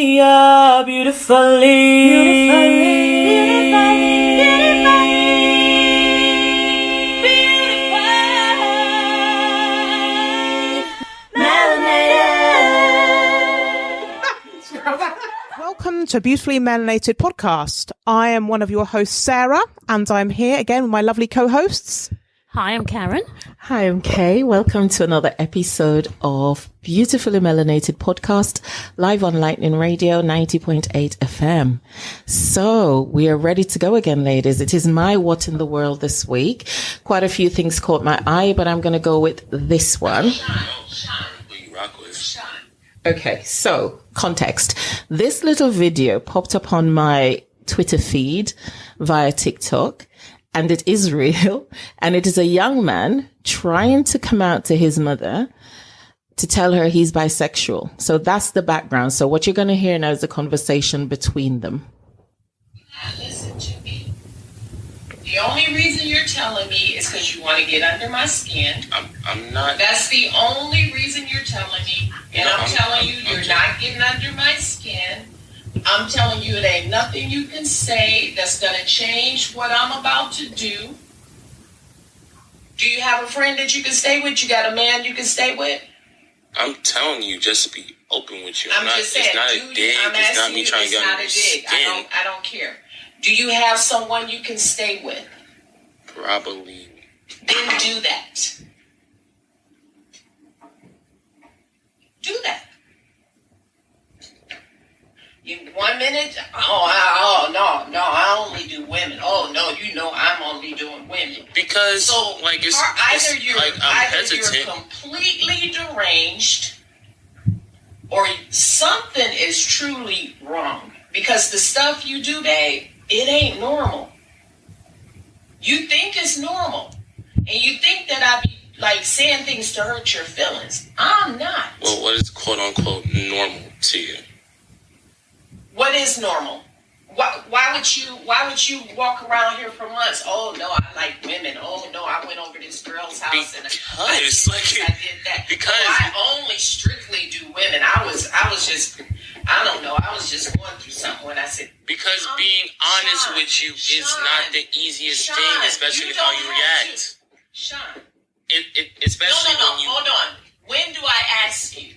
me up beautifully. Welcome to Beautifully Melanated podcast. I am one of your hosts, Sarah, and I'm here again with my lovely co-hosts. Hi, I'm Karen. Hi, I'm Kay. Welcome to another episode of Beautifully Melanated podcast, live on Lightning Radio 90.8 FM. So we are ready to go again, ladies. It is my what in the world this week. Quite a few things caught my eye, but I'm going to go with this one. Okay, so context. This little video popped up on my Twitter feed via TikTok, and it is real. And it is a young man trying to come out to his mother to tell her he's bisexual. So that's the background. So what you're going to hear now is a conversation between them. Listen to me. The only reason you're telling me is because you want to get under my skin. I'm not. That's the only reason you're telling me. And I'm telling you, you're not getting under my skin. I'm telling you, it ain't nothing you can say that's going to change what I'm about to do. Do you have a friend that you can stay with? You got a man you can stay with? I'm telling you, just to be open with you. I'm just saying, it's not a dig. It's not me trying to get under your skin. I don't care. Do you have someone you can stay with? Probably. Then do that. Do that. You 1 minute, no, I only do women. Oh no, you know I'm only doing women. Because so like either you're hesitant. you're completely deranged, or something is truly wrong. Because the stuff you do, babe, it ain't normal. You think it's normal, and you think that I be like saying things to hurt your feelings. I'm not. Well, what is quote unquote normal to you? What is normal? Why would you walk around here for months? Oh no, I like women. Oh no, I went over this girl's house and I did that. Because I only strictly do women. I was just going through something when I said. Because being honest with you is not the easiest thing, especially how you react. Sean. Especially No, when you. Hold on. When do I ask you?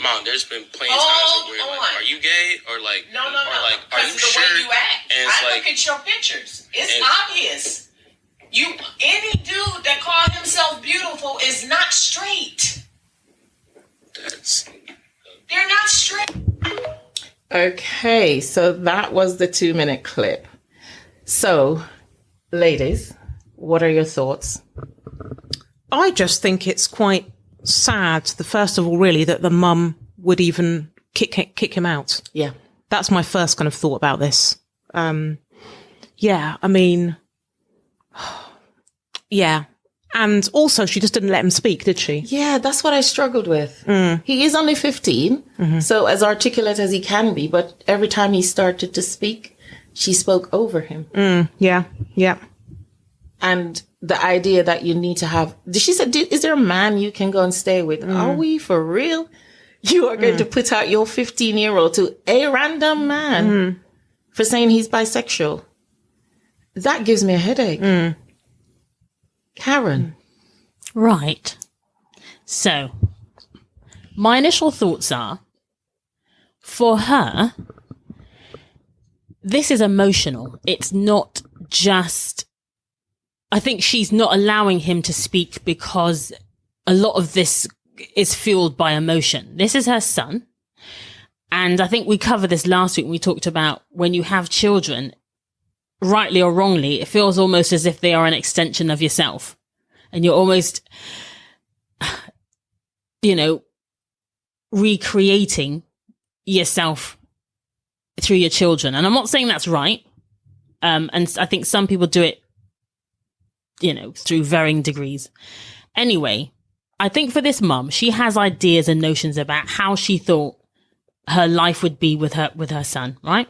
Mom, there's been plenty of times where like, are you gay or like, no. Or like, are you the sure? Way you act. And it's I look at your pictures. It's obvious. Any dude that call himself beautiful is not straight. They're not straight. Okay, so that was the 2-minute clip. So, ladies, what are your thoughts? I just think it's quite sad, first of all, really, that the mum would even kick him out. Yeah. That's my first kind of thought about this. Yeah, I mean, yeah. And also, she just didn't let him speak, did she? Yeah, that's what I struggled with. He is only 15, so as articulate as he can be, but every time he started to speak, she spoke over him. Yeah. And the idea that you need to have, she said, is there a man you can go and stay with? Are we for real? You are going to put out your 15-year-old to a random man for saying he's bisexual. That gives me a headache. Karen. Right. So, my initial thoughts are, for her, this is emotional. It's not just, I think she's not allowing him to speak because a lot of this is fueled by emotion. This is her son. And I think we covered this last week when we talked about when you have children, rightly or wrongly, it feels almost as if they are an extension of yourself. And you're almost, recreating yourself through your children. And I'm not saying that's right. And I think some people do it, through varying degrees. Anyway, I think for this mum, she has ideas and notions about how she thought her life would be with her son, right?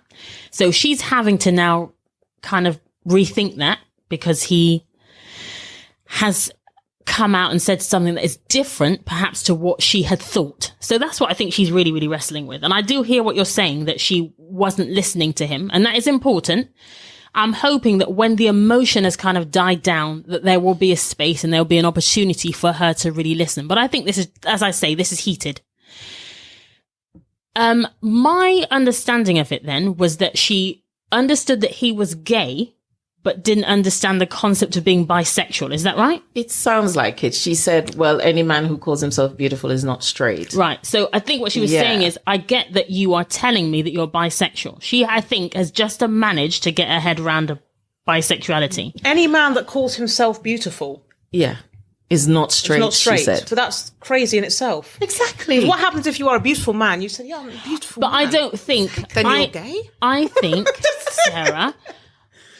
So she's having to now kind of rethink that because he has come out and said something that is different perhaps to what she had thought. So that's what I think she's really, really wrestling with. And I do hear what you're saying, that she wasn't listening to him, and that is important. I'm hoping that when the emotion has kind of died down, that there will be a space and there'll be an opportunity for her to really listen. But I think this is, as I say, this is heated. My understanding of it then was that she understood that he was gay, but didn't understand the concept of being bisexual. Is that right? It sounds like it. She said, well, any man who calls himself beautiful is not straight. Right. So I think what she was saying is, I get that you are telling me that you're bisexual. She, I think, has just managed to get her head around bisexuality. Any man that calls himself beautiful is not straight, is not straight. she said. So that's crazy in itself. Exactly. What happens if you are a beautiful man? You say, yeah, I'm a beautiful But man. I don't think... Then you're gay? I think, Sarah,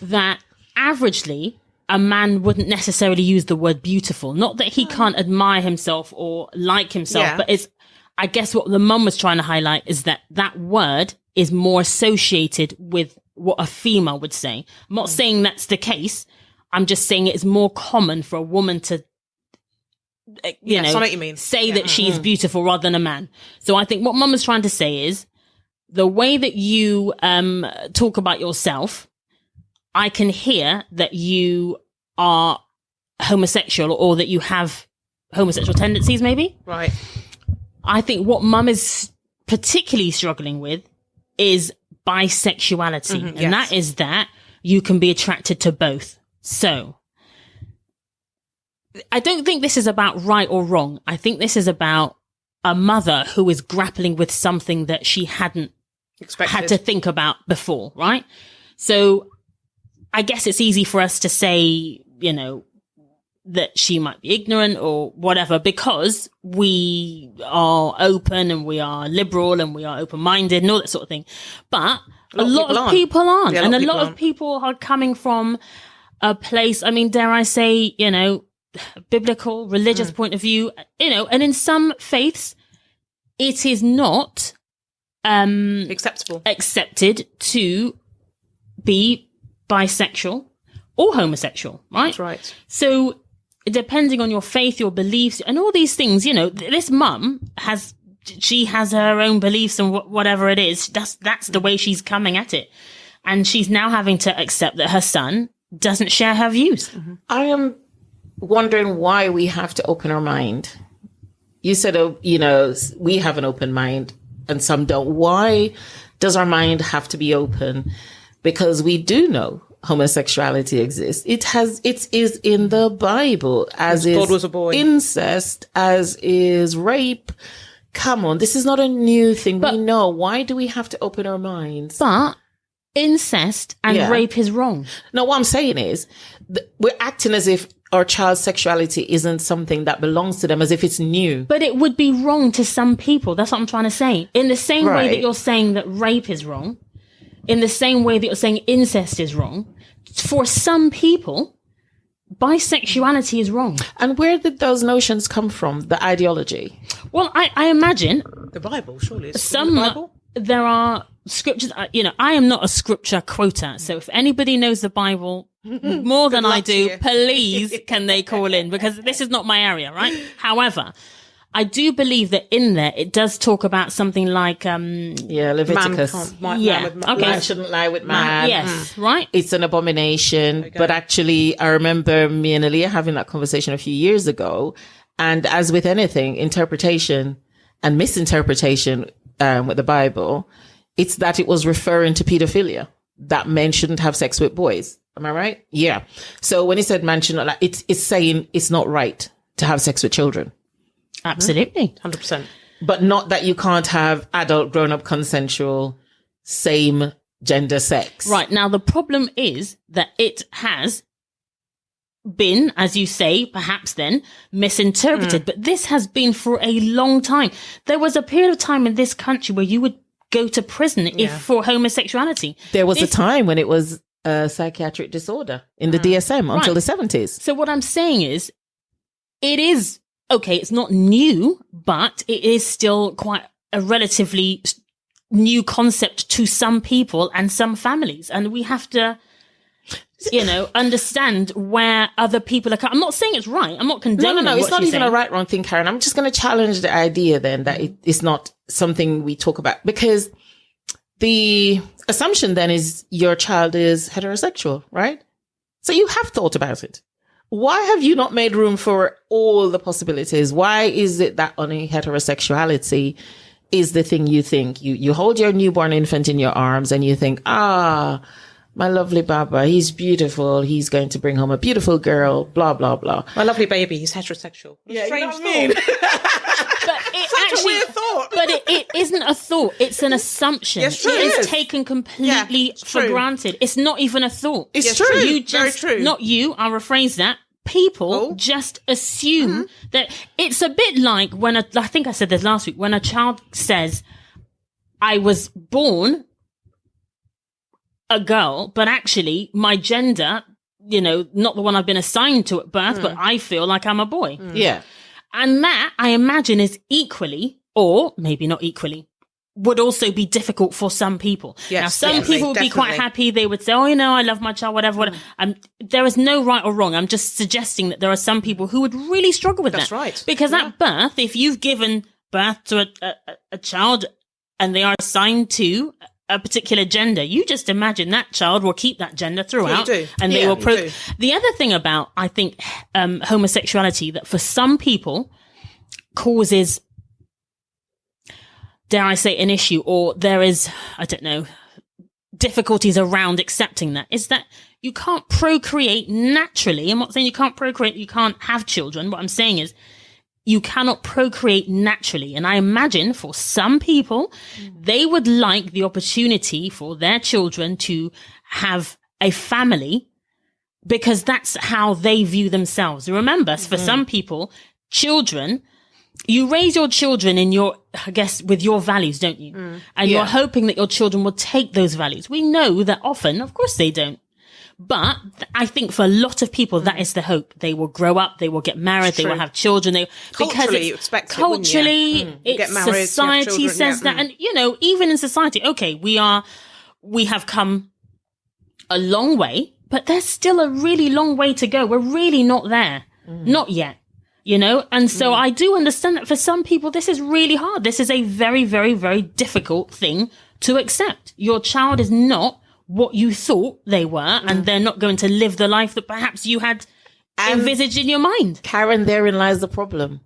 that averagely, a man wouldn't necessarily use the word beautiful. Not that he can't admire himself or like himself, but it's, I guess what the mum was trying to highlight is that that word is more associated with what a female would say. I'm not saying that's the case. I'm just saying it's more common for a woman to, you know, I know what you mean. say that she's beautiful rather than a man. So I think what mum was trying to say is, the way that you talk about yourself, I can hear that you are homosexual or that you have homosexual tendencies, maybe. Right. I think what mum is particularly struggling with is bisexuality. And that is that you can be attracted to both. So I don't think this is about right or wrong. I think this is about a mother who is grappling with something that she hadn't had to think about before, right? So I guess it's easy for us to say, you know, that she might be ignorant or whatever, because we are open and we are liberal and we are open-minded and all that sort of thing. But a lot of people aren't. And a lot of people are coming from a place, I mean, dare I say, you know, biblical, religious point of view, you know, and in some faiths, it is not accepted to be bisexual or homosexual, right? That's right. So depending on your faith, your beliefs, and all these things, you know, this mum has her own beliefs and whatever it is. That's the way she's coming at it. And she's now having to accept that her son doesn't share her views. Mm-hmm. I am wondering why we have to open our mind. You said, you know, we have an open mind and some don't. Why does our mind have to be open? Because we do know homosexuality exists. It is in the Bible, as is God was a boy. Incest, as is rape. Come on, this is not a new thing. We know. Why do we have to open our minds? But incest and rape is wrong. No, what I'm saying is we're acting as if our child's sexuality isn't something that belongs to them, as if it's new. But it would be wrong to some people. That's what I'm trying to say. In the same way that you're saying that rape is wrong, in the same way that you're saying incest is wrong, for some people, bisexuality is wrong. And where did those notions come from, the ideology? Well, I imagine... The Bible, surely. It's some, the Bible? There are scriptures, you know, I am not a scripture quoter, so if anybody knows the Bible more than I do, please can they call in, because this is not my area, right? However, I do believe that in there it does talk about something like Leviticus. Man shouldn't lie with man. Yes, right. It's an abomination. Okay. But actually, I remember me and Aaliyah having that conversation a few years ago. And as with anything, interpretation and misinterpretation with the Bible, it's that it was referring to pedophilia, that men shouldn't have sex with boys. Am I right? Yeah. So when he said man should not lie, it's saying it's not right to have sex with children. Absolutely. 100%. But not that you can't have adult, grown-up, consensual, same gender sex. Right. Now, the problem is that it has been, as you say, perhaps then, misinterpreted. But this has been for a long time. There was a period of time in this country where you would go to prison for homosexuality. There was a time when it was a psychiatric disorder in the DSM until the 70s. So what I'm saying is, it is... okay, it's not new, but it is still quite a relatively new concept to some people and some families. And we have to understand where other people are. I'm not saying it's right. I'm not condoning. No. It's what not she's even saying. a right, wrong thing, Karen. I'm just going to challenge the idea then that it's not something we talk about, because the assumption then is your child is heterosexual, right? So you have thought about it. Why have you not made room for all the possibilities? Why is it that only heterosexuality is the thing you think? You hold your newborn infant in your arms and you think, my lovely Baba, he's beautiful. He's going to bring home a beautiful girl, blah, blah, blah. My lovely baby, he's heterosexual. Yeah, Strange you know what I mean? But it Such actually, a weird thought. But it isn't a thought. It's an assumption. Yes, true. It It is is. taken completely it's for true. granted. It's not even a thought. It's Yes, true. true. You Very just, true. not you, I'll rephrase that. People Oh. just assume that it's a bit like when I think I said this last week, when a child says, I was born a girl, but actually my gender, not the one I've been assigned to at birth, but I feel like I'm a boy. Yeah. And that, I imagine, is equally, or maybe not equally, would also be difficult for some people. Yes, now, some definitely, people would be quite definitely. happy. They would say, oh, I love my child, whatever. There is no right or wrong. I'm just suggesting that there are some people who would really struggle with That's that. right. Because at birth, if you've given birth to a child and they are assigned to a particular gender, you just imagine that child will keep that gender throughout. do. And they Yeah, will you do. The other thing about, I think, homosexuality that for some people causes, dare I say, an issue, or there is, I don't know, difficulties around accepting that, is that you can't procreate naturally. I'm not saying you can't procreate, you can't have children. What I'm saying is you cannot procreate naturally. And I imagine for some people, they would like the opportunity for their children to have a family because that's how they view themselves. Remember, for some people, children, you raise your children in your, I guess, with your values, don't you? And you're hoping that your children will take those values. We know that often, of course they don't. But I think for a lot of people, that is the hope. They will grow up, they will get married, they will have children. Culturally, you expect it, wouldn't you? culturally, You get married, you have society children, says yeah, that. And, even in society, okay, we have come a long way, but there's still a really long way to go. We're really not there. Not yet. And so I do understand that for some people, this is really hard. This is a very, very, very difficult thing to accept. Your child is not what you thought they were, and they're not going to live the life that perhaps you had envisaged in your mind. Karen, therein lies the problem.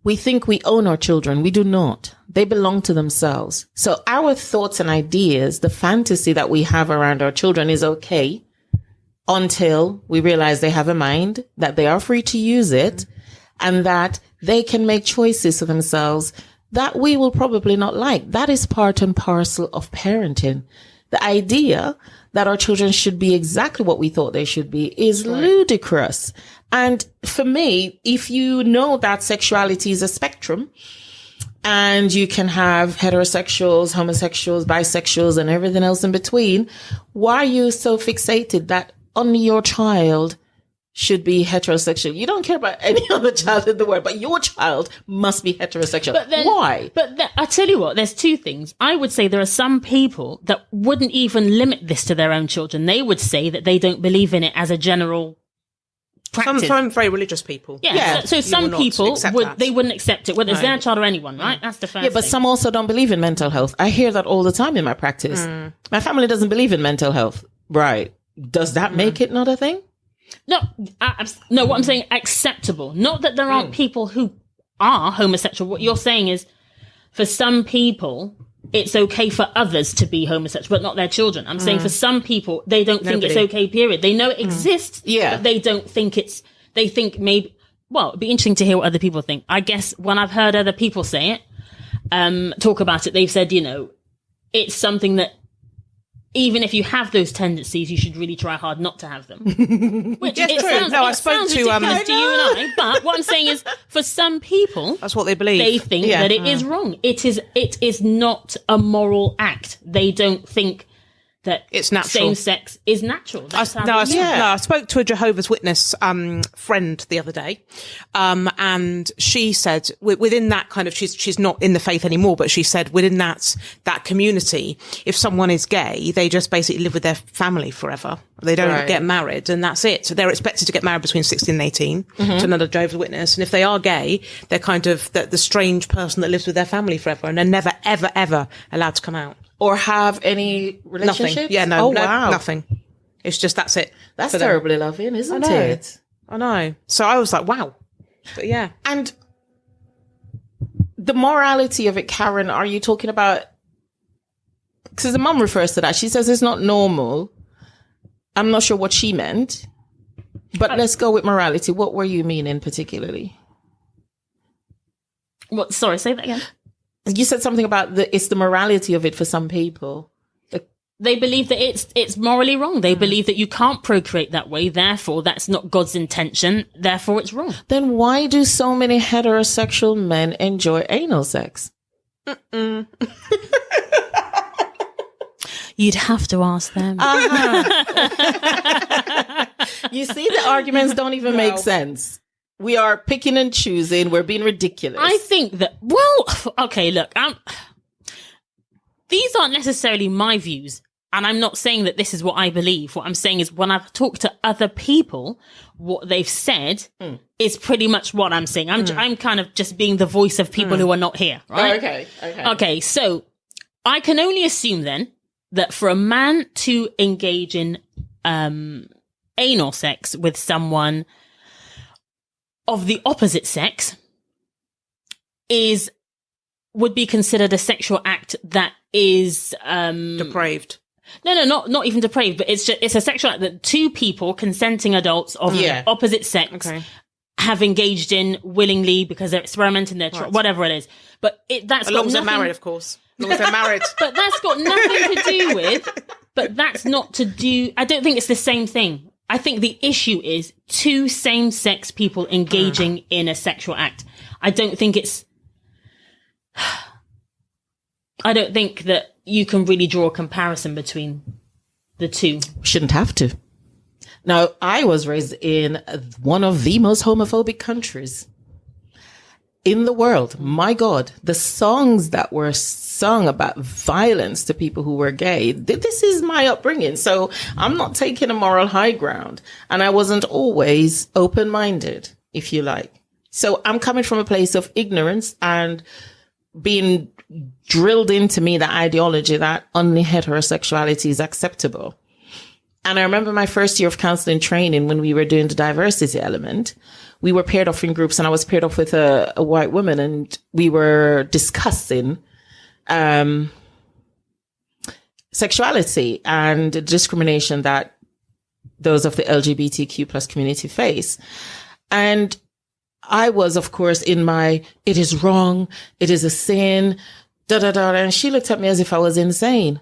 We think we own our children. We do not. They belong to themselves. So our thoughts and ideas, the fantasy that we have around our children is okay until we realize they have a mind, that they are free to use it, and that they can make choices for themselves that we will probably not like. That is part and parcel of parenting. The idea that our children should be exactly what we thought they should be is ludicrous. And for me, if you know that sexuality is a spectrum and you can have heterosexuals, homosexuals, bisexuals, and everything else in between, why are you so fixated that only your child should be heterosexual? You don't care about any other child in the world, but your child must be heterosexual. But then, why? I tell you what, there's two things. I would say there are some people that wouldn't even limit this to their own children. They would say that they don't believe in it as a general practice. Some very religious people. Yeah. So You some will not people accept that. they wouldn't accept it, whether it's No. their child or anyone, right? That's the first Yeah, but thing. some also don't believe in mental health. I hear that all the time in my practice. My family doesn't believe in mental health. Right. Does that make it not a thing? No, what I'm saying, acceptable. Not that there aren't people who are homosexual. What you're saying is, for some people, it's okay for others to be homosexual, but not their children. I'm saying for some people, they don't think it's okay, period. They know it exists, Yeah. but they don't think they think maybe, well, it'd be interesting to hear what other people think. I guess when I've heard other people say it, talk about it, they've said, it's something that, even if you have those tendencies, you should really try hard not to have them. Which Yes, it true. sounds, No, I it spoke sounds to, ridiculous to you and I. But what I'm saying is, for some people, That's what they believe. they think that it is wrong. It is not a moral act. They don't think that It's natural. same sex is natural. That's how it is. I spoke to a Jehovah's Witness friend the other day, and she said within that kind of she's not in the faith anymore, but she said within that community, if someone is gay, they just basically live with their family forever. They don't get married, and that's it. So they're expected to get married between 16 and 18 to another Jehovah's Witness, and if they are gay, they're kind of the strange person that lives with their family forever, and they're never ever ever allowed to come out. Or have any relationships? Nothing. Yeah, no, wow. nothing. It's just, that's it. That's terribly loving, isn't it? I know. So I was like, wow. But yeah. And the morality of it, Karen, are you talking about, because the mum refers to that. She says it's not normal. I'm not sure what she meant, but let's go with morality. What were you meaning particularly? What? Sorry, say that again. You said something about it's the morality of it for some people. They believe that it's morally wrong. They believe that you can't procreate that way. Therefore, that's not God's intention. Therefore, it's wrong. Then why do so many heterosexual men enjoy anal sex? You'd have to ask them. You see, the arguments don't even make sense. We are picking and choosing. We're being ridiculous. I think that, okay, look, these aren't necessarily my views. And I'm not saying that this is what I believe. What I'm saying is when I've talked to other people, what they've said is pretty much what I'm saying. I'm kind of just being the voice of people who are not here, right? Okay. So I can only assume then that for a man to engage in anal sex with someone of the opposite sex would be considered a sexual act that is Depraved. No, not even depraved, but it's a sexual act that two people, consenting adults of the opposite sex, have engaged in willingly because they're experimenting, whatever it is. But that's as long as they're married, of course. As long as they're married. But that's got nothing to do with. But that's not to do. I don't think it's the same thing. I think the issue is two same-sex people engaging in a sexual act. I don't think that you can really draw a comparison between the two. Shouldn't have to. Now, I was raised in one of the most homophobic countries in the world. My God, the songs that were sung about violence to people who were gay, this is my upbringing. So I'm not taking a moral high ground. And I wasn't always open-minded, if you like. So I'm coming from a place of ignorance and being drilled into me the ideology that only heterosexuality is acceptable. And I remember my first year of counseling training when we were doing the diversity element, we were paired off in groups and I was paired off with a white woman and we were discussing sexuality and discrimination that those of the LGBTQ plus community face. And I was, of course, in my, it is wrong, it is a sin, and she looked at me as if I was insane.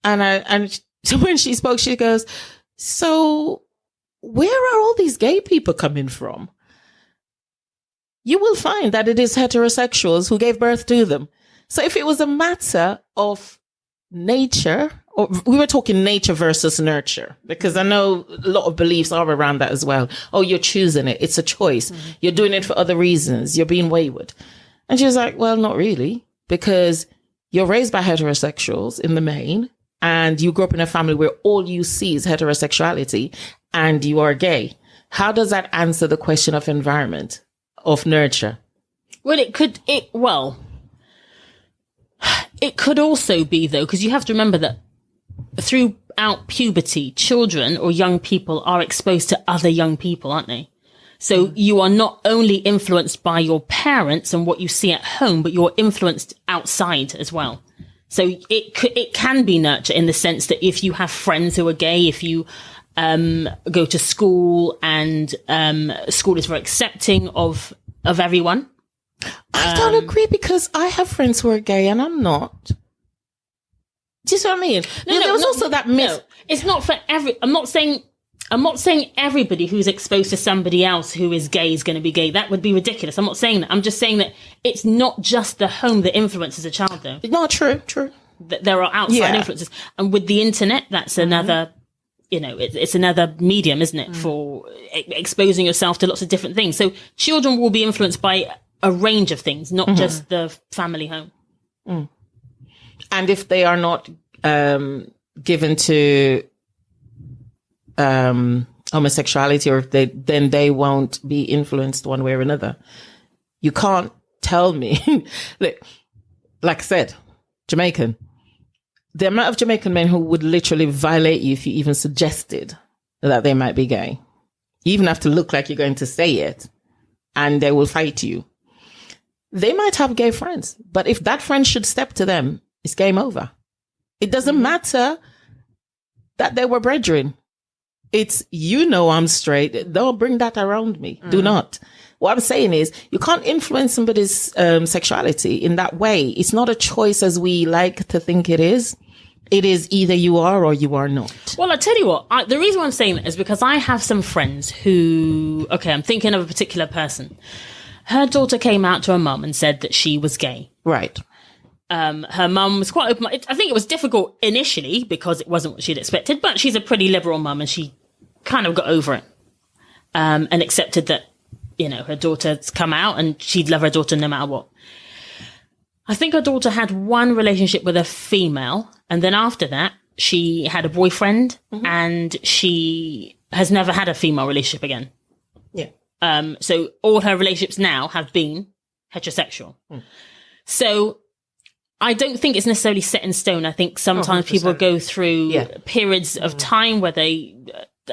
And when she spoke, she goes, so where are all these gay people coming from? You will find that it is heterosexuals who gave birth to them. So if it was a matter of nature, or we were talking nature versus nurture, because I know a lot of beliefs are around that as well. Oh, you're choosing it. It's a choice. Mm-hmm. You're doing it for other reasons. You're being wayward. And she was like, well, not really, because you're raised by heterosexuals in the main, and you grew up in a family where all you see is heterosexuality and you are gay. How does that answer the question of environment, of nurture? Well, it could also be, though, because you have to remember that throughout puberty, children or young people are exposed to other young people, aren't they? So you are not only influenced by your parents and what you see at home, but you're influenced outside as well. So it can be nurture in the sense that if you have friends who are gay, if you go to school and school is very accepting of everyone. I don't agree, because I have friends who are gay and I'm not. Do you see what I mean? There was also that myth. No, it's not for I'm not saying everybody who's exposed to somebody else who is gay is going to be gay. That would be ridiculous. I'm not saying that. I'm just saying that it's not just the home that influences a child, though. No, true. There are outside influences. And with the internet, that's another, it's another medium, isn't it? For exposing yourself to lots of different things. So children will be influenced by a range of things, not just the family home. And if they are not given to homosexuality, or if then they won't be influenced one way or another. You can't tell me, like I said, Jamaican. The amount of Jamaican men who would literally violate you if you even suggested that they might be gay. You even have to look like you're going to say it, and they will fight you. They might have gay friends, but if that friend should step to them, it's game over. It doesn't matter that they were brethren. It's, I'm straight. Don't bring that around me. Do not. What I'm saying is, you can't influence somebody's sexuality in that way. It's not a choice as we like to think it is. It is either you are or you are not. Well, I tell you what, the reason why I'm saying that is because I have some friends who, I'm thinking of a particular person. Her daughter came out to her mum and said that she was gay. Right. Her mum was quite open. I think it was difficult initially because it wasn't what she'd expected, but she's a pretty liberal mum and she kind of got over it, and accepted that, her daughter's come out and she'd love her daughter no matter what. I think her daughter had one relationship with a female, and then after that, she had a boyfriend, and she has never had a female relationship again. Yeah. So all her relationships now have been heterosexual. So I don't think it's necessarily set in stone. I think sometimes people go through periods of time where they,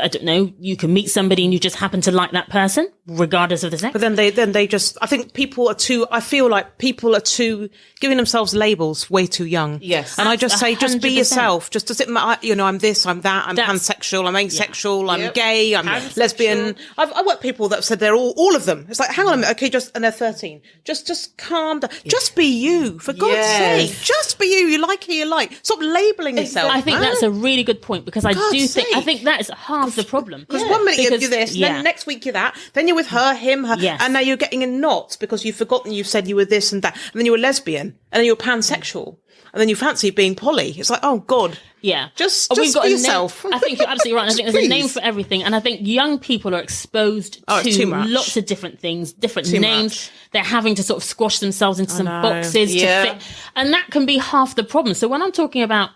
I don't know, you can meet somebody and you just happen to like that person, regardless of the sex. But then they just, I think I feel like people are too, giving themselves labels way too young. Yes. And I just say, just be 100%. yourself. Just to sit, I'm this, I'm that, I'm pansexual, I'm asexual, I'm gay, I'm lesbian. I work with people that have said they're all of them. It's like, hang on a minute, okay, and they're 13. Just calm down. Yeah. Just be you, for God's sake. Just be you. You like who you like. Stop labeling yourself. I think that's a really good point, because I think that is half the problem. Because 1 minute you're this, then next week you're that, then you're with her, him, her, and now you're getting in knots because you've forgotten you said you were this and that, and then you were lesbian, and then you were pansexual, and then you fancy being poly. It's like, oh God. Yeah. Just we've got be yourself. I think you're absolutely right. I think there's a name for everything. And I think young people are exposed to lots of different things, different names. They're having to sort of squash themselves into some boxes to fit. And that can be half the problem. So when I'm talking about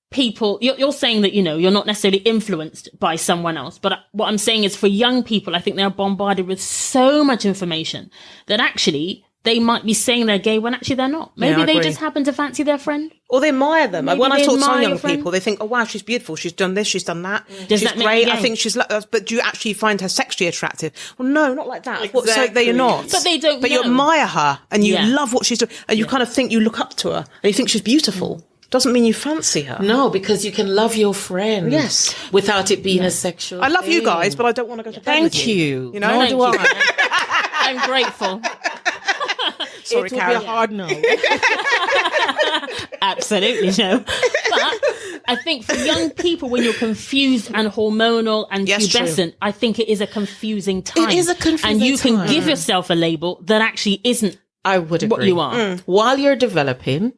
people, you're saying that, you're not necessarily influenced by someone else. But what I'm saying is, for young people, I think they're bombarded with so much information that actually they might be saying they're gay when actually they're not. Maybe they just happen to fancy their friend. Or they admire them. When I talk to some young people, they think, oh wow, she's beautiful. She's done this, she's done that. She's great. I think she's, but do you actually find her sexually attractive? Well, no, not like that. Exactly. So they're not. But they don't But know. you admire her and you love what she's doing. And you kind of think you look up to her and you think she's beautiful. Doesn't mean you fancy her. No, because you can love your friend. Yes. Without it being a sexual I love thing. you guys, but I don't want to go to bed with you. You know? Nor do Thank I. I'm grateful. Sorry, It would Karen. be a hard no. Absolutely no. But I think for young people, when you're confused and hormonal and pubescent, I think it is a confusing time. It is a confusing And you can time. give yourself a label that actually isn't I would agree. what you are. While you're developing,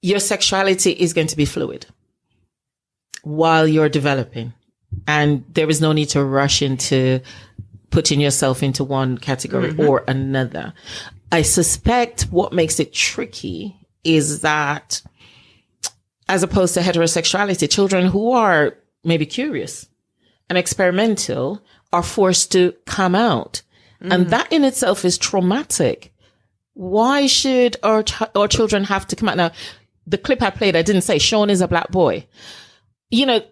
your sexuality is going to be fluid. While you're developing. And there is no need to rush into putting yourself into one category or another. I suspect what makes it tricky is that, as opposed to heterosexuality, children who are maybe curious and experimental are forced to come out. And that in itself is traumatic. Why should our children have to come out? Now, the clip I played, I didn't say Sean is a black boy.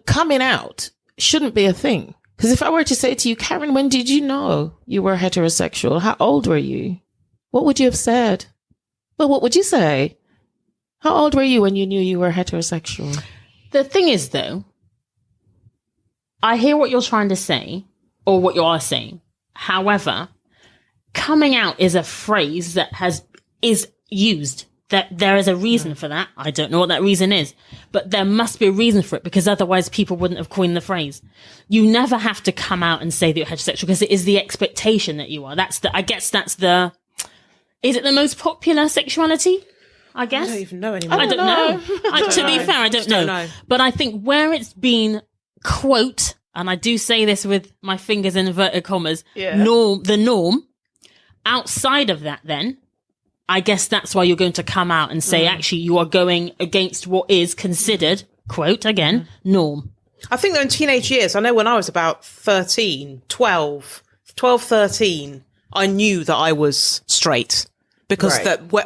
Coming out shouldn't be a thing. Because if I were to say to you, Karen, when did you know you were heterosexual? How old were you? What would you have said? Well, what would you say? How old were you when you knew you were heterosexual? The thing is, though, I hear what you're trying to say, or what you are saying. However, coming out is a phrase that is used. That there is a reason for that. I don't know what that reason is, but there must be a reason for it, because otherwise people wouldn't have coined the phrase. You never have to come out and say that you're heterosexual, because it is the expectation that you are. Is it the most popular sexuality? I guess. I don't even know anymore. I don't know. To be fair, I don't know. But I think where it's been, quote, and I do say this with my fingers in inverted commas, the norm, outside of that then, I guess that's why you're going to come out and say, actually, you are going against what is considered, quote, again, norm. I think that in teenage years, I know when I was about 12, 13, I knew that I was straight because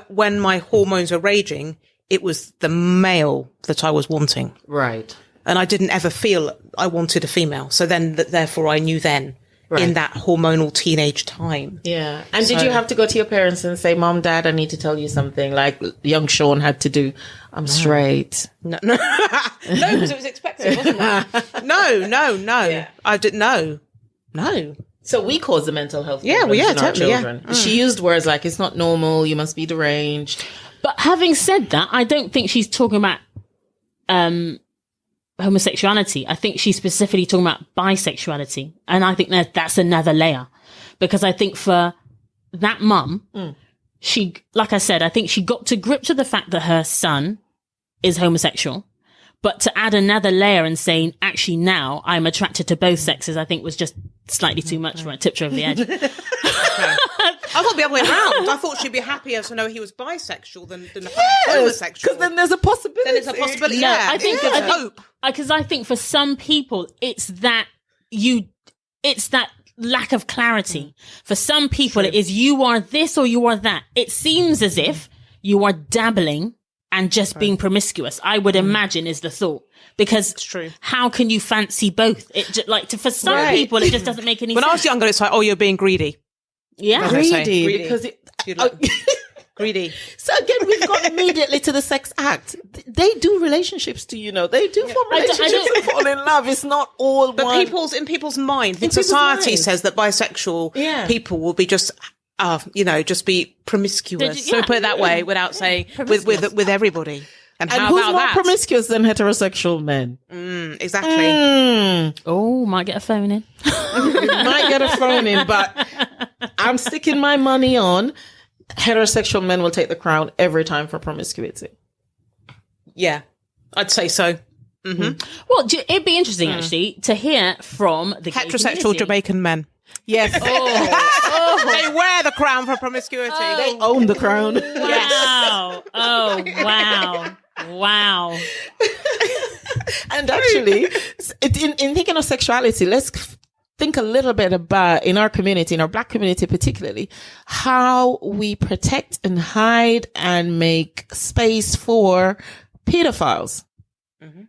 when my hormones were raging, it was the male that I was wanting. Right. And I didn't ever feel I wanted a female. So then, therefore, I knew then in that hormonal teenage time. Yeah. And did you have to go to your parents and say, Mom, Dad, I need to tell you something like young Sean had to do? I'm straight. No, because it was expected, wasn't it? No. Yeah. I didn't know. No. So we cause the mental health Yeah, problems in our totally, children. She used words like, it's not normal, you must be deranged. But having said that, I don't think she's talking about homosexuality. I think she's specifically talking about bisexuality. And I think that's another layer. Because I think for that mum, she, like I said, I think she got to grips with the fact that her son is homosexual. But to add another layer and saying, actually now I'm attracted to both sexes, I think was just slightly too much for her. Tipped her over the edge. I thought the other way around. I thought she'd be happier to know he was bisexual than homosexual. Because then there's a possibility. Then it's a possibility. No, Yeah, I think hope. Because I think for some people, it's that lack of clarity. For some people, it is you are this or you are that. It seems as if you are dabbling and just being promiscuous, I would imagine, is the thought. Because it's true. How can you fancy both? For some people, it just doesn't make any sense. When I was younger, it's like, oh, you're being greedy. Yeah. Greedy. Because greedy. So again, we've gone immediately to the sex act. They do relationships, They do form relationships and fall in love. It's not all but one. people's mind. Society says that bisexual people will be just just be promiscuous. So put it that way, without saying with everybody. And how who's about more that? promiscuous than heterosexual men? Exactly. Oh, might get a phone in. Might get a phone in, but I'm sticking my money on heterosexual men will take the crown every time for promiscuity. Yeah, I'd say so. Mm-hmm. Well, it'd be interesting actually to hear from the gay heterosexual community. Jamaican men. Yes. They wear the crown for promiscuity. They own the crown. Wow. Oh, wow. Wow. And actually, in thinking of sexuality, let's think a little bit about, in our community, in our Black community particularly, how we protect and hide and make space for pedophiles. Mm-hmm.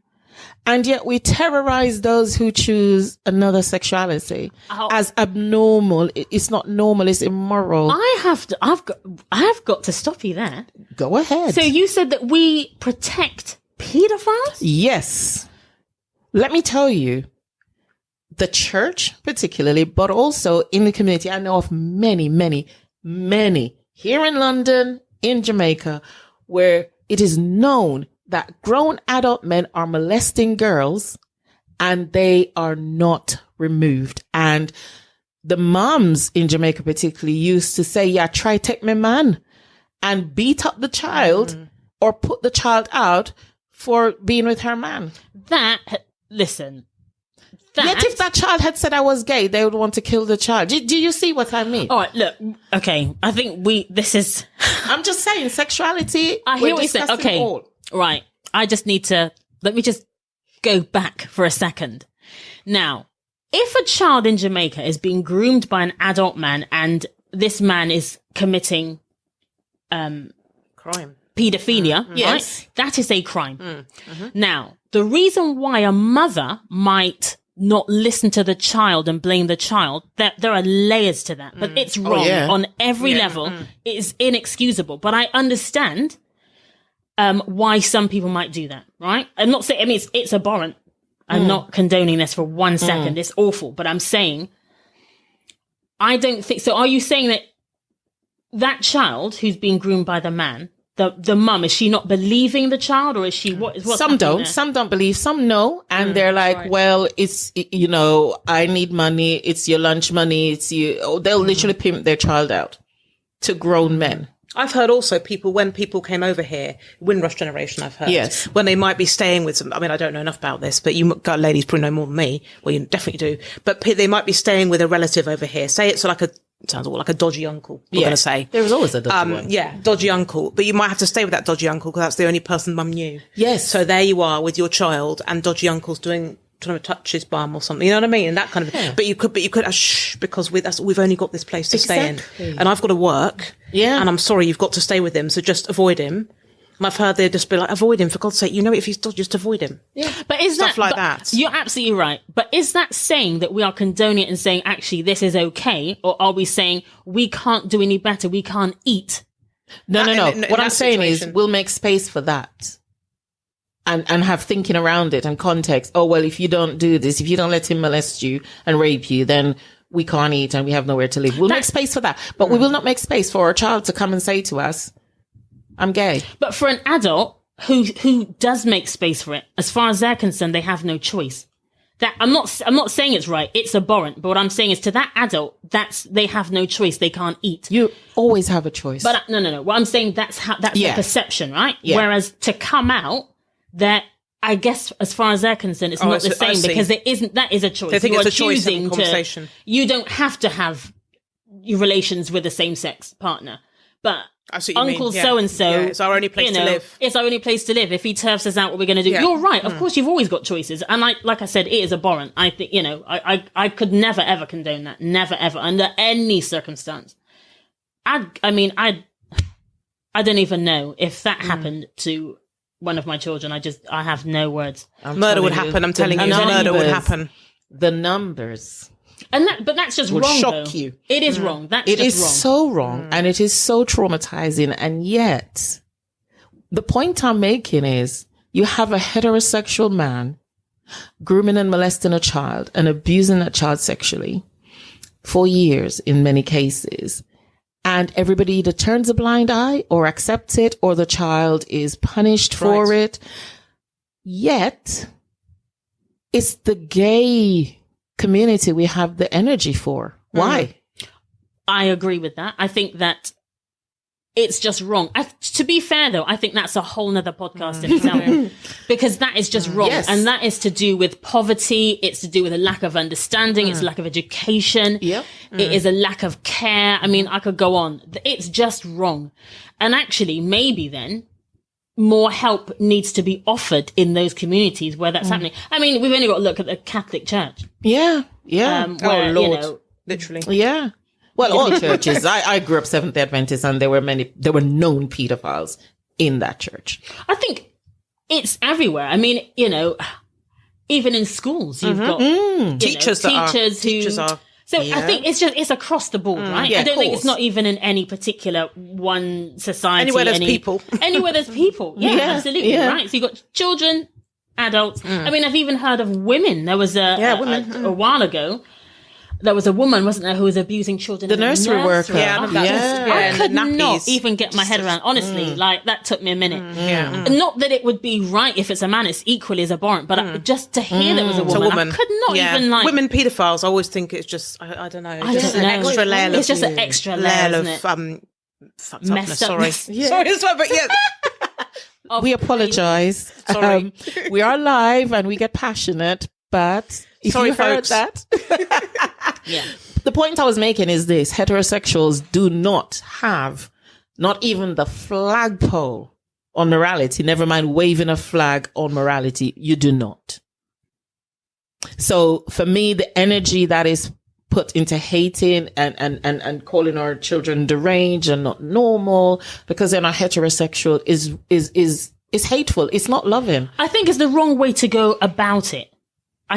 And yet we terrorize those who choose another sexuality as abnormal. It's not normal. It's immoral. I've got to stop you there. Go ahead. So you said that we protect pedophiles? Yes. Let me tell you, the church particularly, but also in the community, I know of many, many, many here in London, in Jamaica, where it is known that grown adult men are molesting girls and they are not removed. And the moms in Jamaica particularly used to say, yeah, try take my man, and beat up the child or put the child out for being with her man. Listen. Yet if that child had said I was gay, they would want to kill the child. Do you see what I mean? All right, look. Okay, I think I'm just saying, sexuality. I hear what you're saying. Okay, right. Let me just go back for a second. Now, if a child in Jamaica is being groomed by an adult man and this man is committing crime, pedophilia, yes, right? That is a crime. Mm-hmm. Now, the reason why a mother might not listen to the child and blame the child, there are layers to that, but it's wrong on every level. It is inexcusable, but I understand why some people might do that, right? I'm not saying, it's abhorrent. I'm not condoning this for 1 second. It's awful, but I'm saying, I don't think, so are you saying that child who's being groomed by the man, the mum, is she not believing the child, or is she, what's some don't believe, some know, and they're like, well, it's, I need money, it's your lunch money, they'll literally pimp their child out to grown men. I've heard also when people came over here, Windrush generation, I've heard. Yes. When they might be staying with some, I mean, I don't know enough about this, but you ladies probably know more than me. Well, you definitely do. But they might be staying with a relative over here. Say it's sounds all like a dodgy uncle, we're going to say. There was always a dodgy one. Yeah, dodgy uncle. But you might have to stay with that dodgy uncle because that's the only person mum knew. Yes. So there you are with your child and dodgy uncle's trying to touch his bum or something, you know what I mean? And that kind of, but you could, because we've only got this place to stay in, and I've got to work. Yeah. And I'm sorry, you've got to stay with him. So just avoid him. And I've heard they'd just be like, avoid him for God's sake. You know, if he's dodgy, just avoid him. Yeah. But is stuff like but that? You're absolutely right. But is that saying that we are condoning it and saying, actually, this is okay? Or are we saying we can't do any better? We can't eat? No. What I'm saying is we'll make space for that. And have thinking around it and context. Oh, well, if you don't do this, if you don't let him molest you and rape you, then we can't eat and we have nowhere to live. We'll make space for that. But we will not make space for a child to come and say to us, I'm gay. But for an adult who does make space for it, as far as they're concerned, they have no choice. That I'm not saying it's right. It's abhorrent. But what I'm saying is to that adult, they have no choice. They can't eat. You always have a choice. But no. What I'm saying, that's the perception, right? Yeah. Whereas to come out, that I guess as far as they're concerned, it's not the same because that is a choice. They think you it's a choice choosing conversation. You don't have to have your relations with the same sex partner. But Uncle so-and-so, it's our only place to live. It's our only place to live. If he turfs us out, what we're going to do. Yeah. You're right. Of course, you've always got choices. And like I said, it is abhorrent. I think, I could never, ever condone that. Never, ever, under any circumstance. I don't even know if that happened to one of my children. I have no words. Murder would happen. I'm telling you, murder would happen. The numbers. But that's just would wrong. Shock you. It is wrong. It is so wrong, and it is so traumatizing. And yet, the point I'm making is, you have a heterosexual man grooming and molesting a child and abusing that child sexually for years in many cases. And everybody either turns a blind eye or accepts it, or the child is punished for it. Yet, it's the gay community we have the energy for. Why? I agree with that. I think that it's just wrong. To be fair, though, I think that's a whole nother podcast in itself because that is just wrong. Yes. And that is to do with poverty. It's to do with a lack of understanding. It's a lack of education. Yep. It is a lack of care. I mean, I could go on. It's just wrong. And actually, maybe then more help needs to be offered in those communities where that's happening. I mean, we've only got to look at the Catholic Church. Yeah. Where, oh, Lord. Literally. Yeah. Well, all churches. I grew up Seventh-day Adventist, and there were known pedophiles in that church. I think it's everywhere. I mean, even in schools, you've got teachers are. So I think it's across the board, right? Yeah, I don't think it's not even in any particular one society. Anywhere there's people. Anywhere there's people. Yeah, absolutely. Yeah. Right. So you've got children, adults. I mean, I've even heard of women. There was a while ago. There was a woman, wasn't there, who was abusing children. The nursery worker. I could not even get my head around. Honestly, like that took me a minute. Not that it would be right if it's a man; it's equally as abhorrent. But just to hear that it was a woman, I could not even like women paedophiles. I always think it's just I don't know. It's an extra layer. It's just an extra layer of fucked upness. Sorry, but yeah. We apologize. Sorry, we are live and we get passionate, but. If you heard that. The point I was making is this. Heterosexuals do not have not even the flagpole on morality, never mind waving a flag on morality. You do not. So for me, the energy that is put into hating and calling our children deranged and not normal because they're not heterosexual is hateful. It's not loving. I think it's the wrong way to go about it. And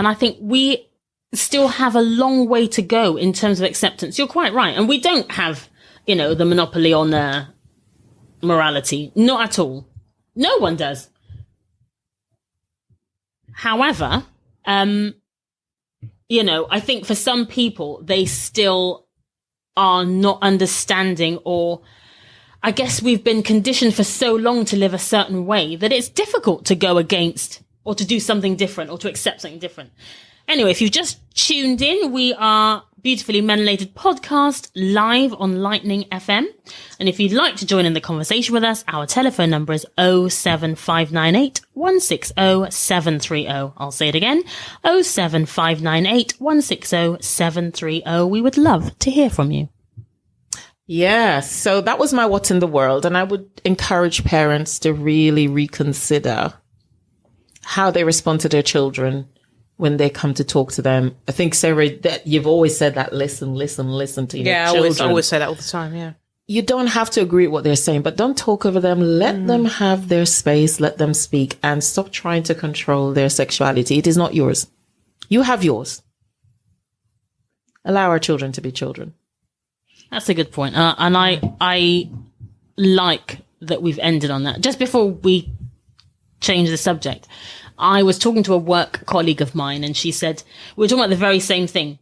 I think we still have a long way to go in terms of acceptance. You're quite right. And we don't have, the monopoly on morality. Not at all. No one does. However, I think for some people, they still are not understanding, or I guess we've been conditioned for so long to live a certain way that it's difficult to go against or to do something different or to accept something different. Anyway, if you've just tuned in, we are Beautifully Melanated podcast live on Lightning FM. And if you'd like to join in the conversation with us, our telephone number is 07598 160 730. I'll say it again, 07598 160 730. We would love to hear from you. Yeah, so that was my what's in the world. And I would encourage parents to really reconsider how they respond to their children when they come to talk to them. I think, Sarah, that you've always said that listen to your children. I always say that all the time, yeah. You don't have to agree with what they're saying, but don't talk over them. Let them have their space, let them speak, and stop trying to control their sexuality. It is not yours. You have yours. Allow our children to be children. That's a good point. And I like that we've ended on that. Just before we change the subject, I was talking to a work colleague of mine, and she said, we were talking about the very same thing.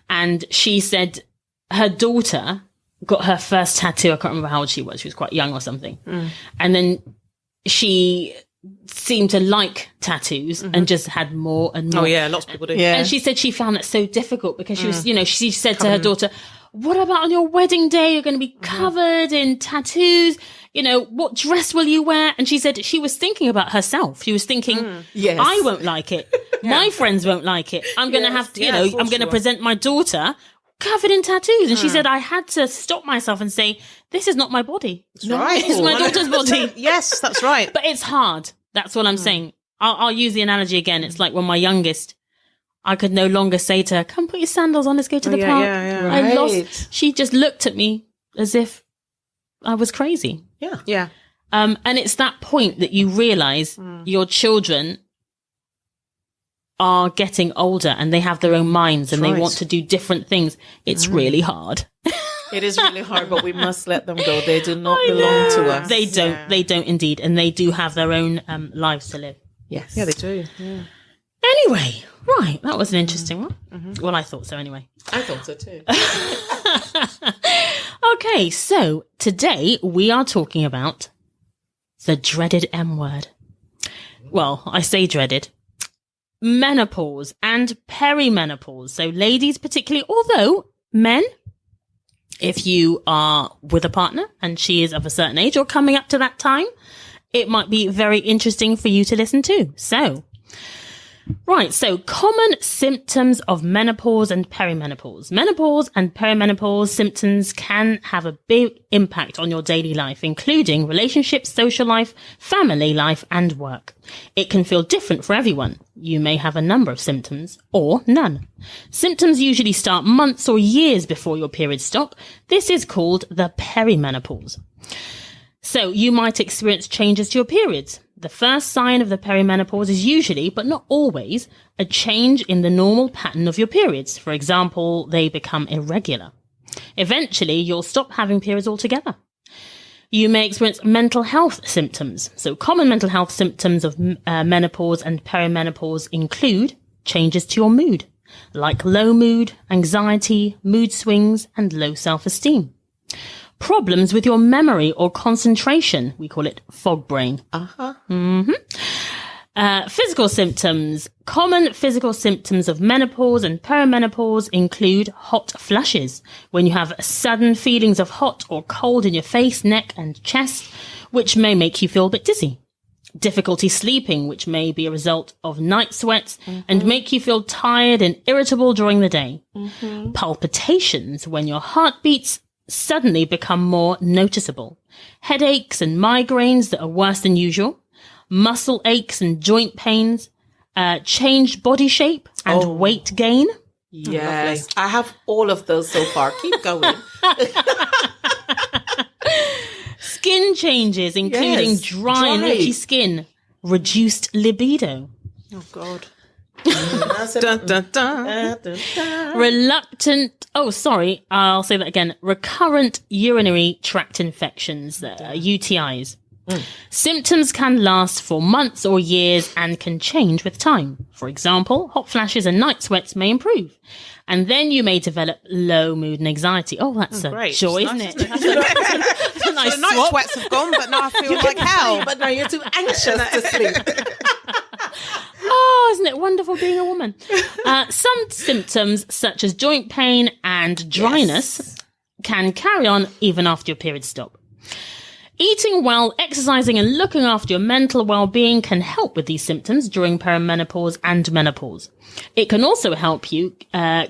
And she said her daughter got her first tattoo. I can't remember how old she was. She was quite young or something. And then she seemed to like tattoos and just had more and more. Oh, yeah, lots of people do. Yeah. And she said she found that so difficult because she was, she said to her daughter, what about on your wedding day? You're going to be covered in tattoos. What dress will you wear? And she said she was thinking about herself. She was thinking, Yes. I won't like it. My friends won't like it. I'm going to have to, I'm going to present my daughter covered in tattoos. And she said, I had to stop myself and say, this is not my body. Right. It's my daughter's body. Yes, that's right. But it's hard. That's what I'm saying. I'll use the analogy again. It's like when my youngest, I could no longer say to her, come put your sandals on, let's go to the park. yeah. I Right. lost. She just looked at me as if I was crazy. Yeah. And it's that point that you realize your children are getting older and they have their own minds and they right. want to do different things. It's really hard. It is really hard, but we must let them go. They do not belong to us. They don't indeed. And they do have their own lives to live. Yes. Yeah, they do. Yeah. Anyway, right. That was an interesting one. Well, I thought so anyway. I thought so too. Okay, so today we are talking about the dreaded M word. Well, I say dreaded. Menopause and perimenopause. So ladies particularly, although men, if you are with a partner and she is of a certain age or coming up to that time, it might be very interesting for you to listen to. So, right. So common symptoms of menopause and perimenopause. Menopause and perimenopause symptoms can have a big impact on your daily life, including relationships, social life, family life, and work. It can feel different for everyone. You may have a number of symptoms or none. Symptoms usually start months or years before your periods stop. This is called the perimenopause. So you might experience changes to your periods. The first sign of the perimenopause is usually, but not always, a change in the normal pattern of your periods. For example, they become irregular. Eventually, you'll stop having periods altogether. You may experience mental health symptoms. So common mental health symptoms of menopause and perimenopause include changes to your mood, like low mood, anxiety, mood swings, and low self-esteem. Problems with your memory or concentration. We call it fog brain. Physical symptoms. Common physical symptoms of menopause and perimenopause include hot flushes, when you have sudden feelings of hot or cold in your face, neck, and chest, which may make you feel a bit dizzy. Difficulty sleeping, which may be a result of night sweats and make you feel tired and irritable during the day. Palpitations, when your heart beats suddenly become more noticeable. Headaches and migraines that are worse than usual. Muscle aches and joint pains. Changed body shape and weight gain. Yes. I have all of those so far. Keep going. Skin changes, including Yes, dry and itchy skin. Reduced libido. Oh, God. Dun, Dun, dun. Reluctant, I'll say that again. Recurrent urinary tract infections, UTIs. Symptoms can last for months or years and can change with time. For example, hot flashes and night sweats may improve. And then you may develop low mood and anxiety. Oh, that's a great. joy, It's isn't nice, it? That's a nice The night swap. sweats have gone, but now I feel like hell. But now you're too anxious to sleep. Oh, Isn't it wonderful being a woman? Some symptoms, such as joint pain and dryness, can carry on even after your periods stop. Eating well, exercising, and looking after your mental well-being can help with these symptoms during perimenopause and menopause. It can also help you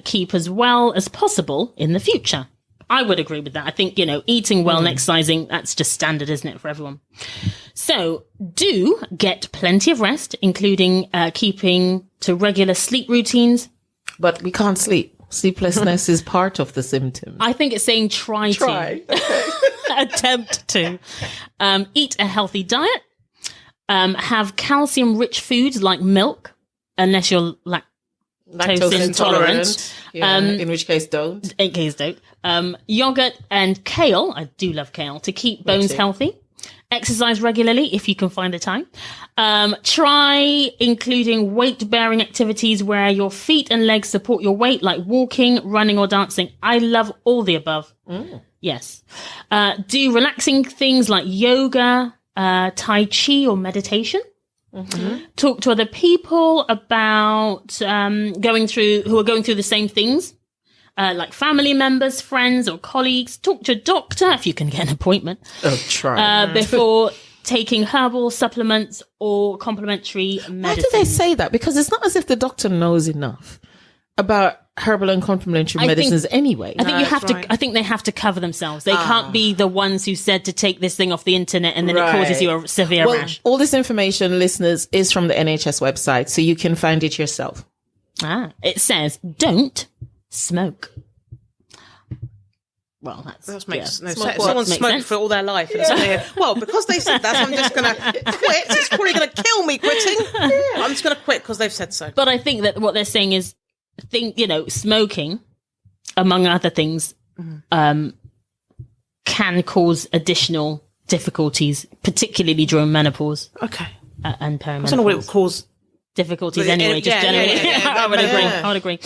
keep as well as possible in the future. I would agree with that. I think, eating well and exercising, that's just standard, isn't it, for everyone? So do get plenty of rest, including keeping to regular sleep routines. But we can't sleep. Sleeplessness is part of the symptoms. I think it's saying try. To. Attempt to. Eat a healthy diet. Have calcium-rich foods like milk, unless you're lactose intolerant. Yeah, in which case don't. In case don't. Yogurt and kale. I do love kale to keep bones healthy. Exercise regularly if you can find the time. Try including weight-bearing activities where your feet and legs support your weight, like walking, running, or dancing. I love all the above. Yes. Do relaxing things like yoga, Tai Chi, or meditation. Talk to other people about who are going through the same things, like family members, friends, or colleagues. Talk to a doctor if you can get an appointment. Try. Before taking herbal supplements or complementary medicine. Why do they say that? Because it's not as if the doctor knows enough about herbal and complementary medicines anyway. I think I think they have to cover themselves. They can't be the ones who said to take this thing off the internet and then it causes you a severe rash. All this information, listeners, is from the NHS website, so you can find it yourself. It says, don't smoke. Well, that makes no sense. Someone's smoked for all their life. And suddenly, well, because they said that, I'm just going to quit. It's probably going to kill me quitting. I'm just going to quit because they've said so. But I think that what they're saying is, smoking, among other things, can cause additional difficulties, particularly during menopause. Okay. And perimenopause. I don't know what it would cause. Difficulties anyway, just generally. I would agree.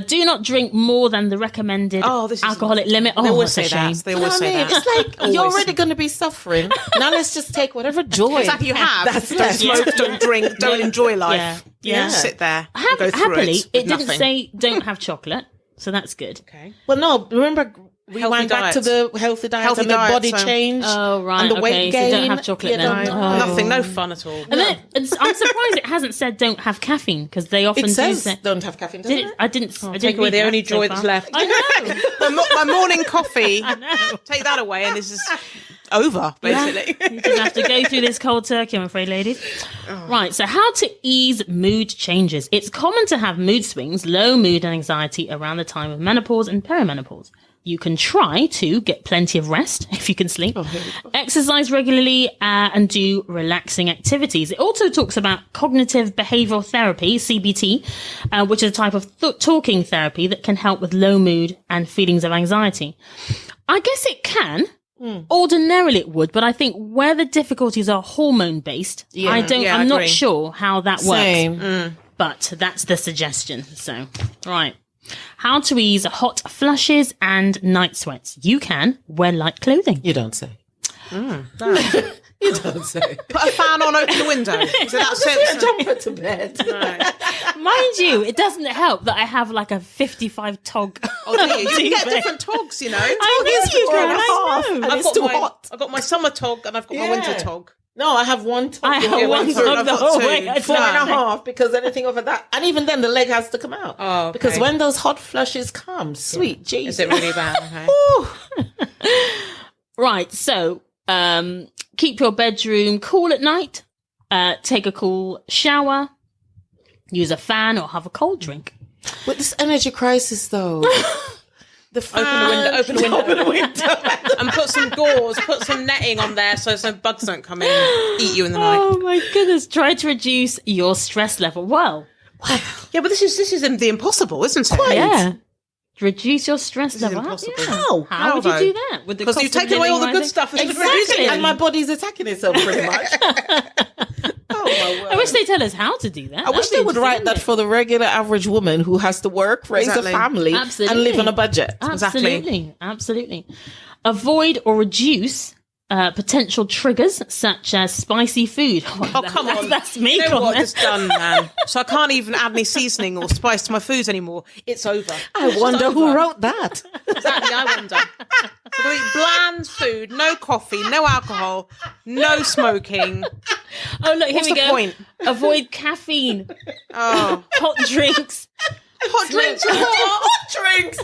Do not drink more than the recommended alcoholic limit. They always say that. They always say that. It's like, you're already going to be suffering. Now let's just take whatever joy. Exactly, you have. Don't smoke, don't drink, don't enjoy life. Yeah. Sit there and go through happily, it didn't say don't have chocolate, so that's good. Okay. Well, no, remember, we went back to the healthy diet and the body change. Oh, right. And the weight gain. So don't have chocolate then. Nothing, no fun at all. And then I'm surprised it hasn't said don't have caffeine, because they often do say don't have caffeine, doesn't it? I didn't take away the only joy that's left. I know. my morning coffee. I know. Take that away and this is over, basically. Yeah. You didn't have to go through this cold turkey, I'm afraid, ladies. Right, so how to ease mood changes. It's common to have mood swings, low mood and anxiety around the time of menopause and perimenopause. You can try to get plenty of rest if you can sleep, exercise regularly, and do relaxing activities. It also talks about cognitive behavioral therapy, CBT, which is a type of talking therapy that can help with low mood and feelings of anxiety. I guess it can. Ordinarily it would, but I think where the difficulties are hormone based, I'm not sure how that works. But that's the suggestion. So, right. How to ease hot flushes and night sweats. You can wear light clothing. You don't say. You don't say. Put a fan on, open the window. Is that sense? Don't put to bed. Mind you, it doesn't help that I have like a 55 tog. Oh, do you? You can get different togs, you know. I know. I've got my summer tog and I've got my winter tog. No, I have one tog. I have one tog the whole way. 4.5, because anything over that, and even then the leg has to come out. Oh, okay. Because when those hot flushes come, sweet Jesus. Is it really bad? Okay. Right, so keep your bedroom cool at night. Take a cool shower. Use a fan or have a cold drink. With this energy crisis, though. The fan. Open the window. And put some gauze, put some netting on there so bugs don't come in and eat you in the night. Oh my goodness. Try to reduce your stress level. Well. Yeah, but this is the impossible, isn't it? Yeah. Reduce your stress level. Impossible. Yeah. How would you do that? Because you've taken away all the good stuff. Exactly. And my body's attacking itself pretty much. Oh, my word. I wish they'd tell us how to do that. I wish they would write that for the regular average woman who has to work, raise a family, and live on a budget. Absolutely. Avoid or reduce potential triggers such as spicy food. Oh, come on. That's me. You know what comment. it's done, man. So I can't even add any seasoning or spice to my foods anymore. It's over. I wonder who wrote that. Exactly, I wonder. So I eat bland food, no coffee, no alcohol, no smoking. Oh, look, here What's we the go. point? Avoid caffeine, Oh, hot drinks. hot drinks. Hot drinks.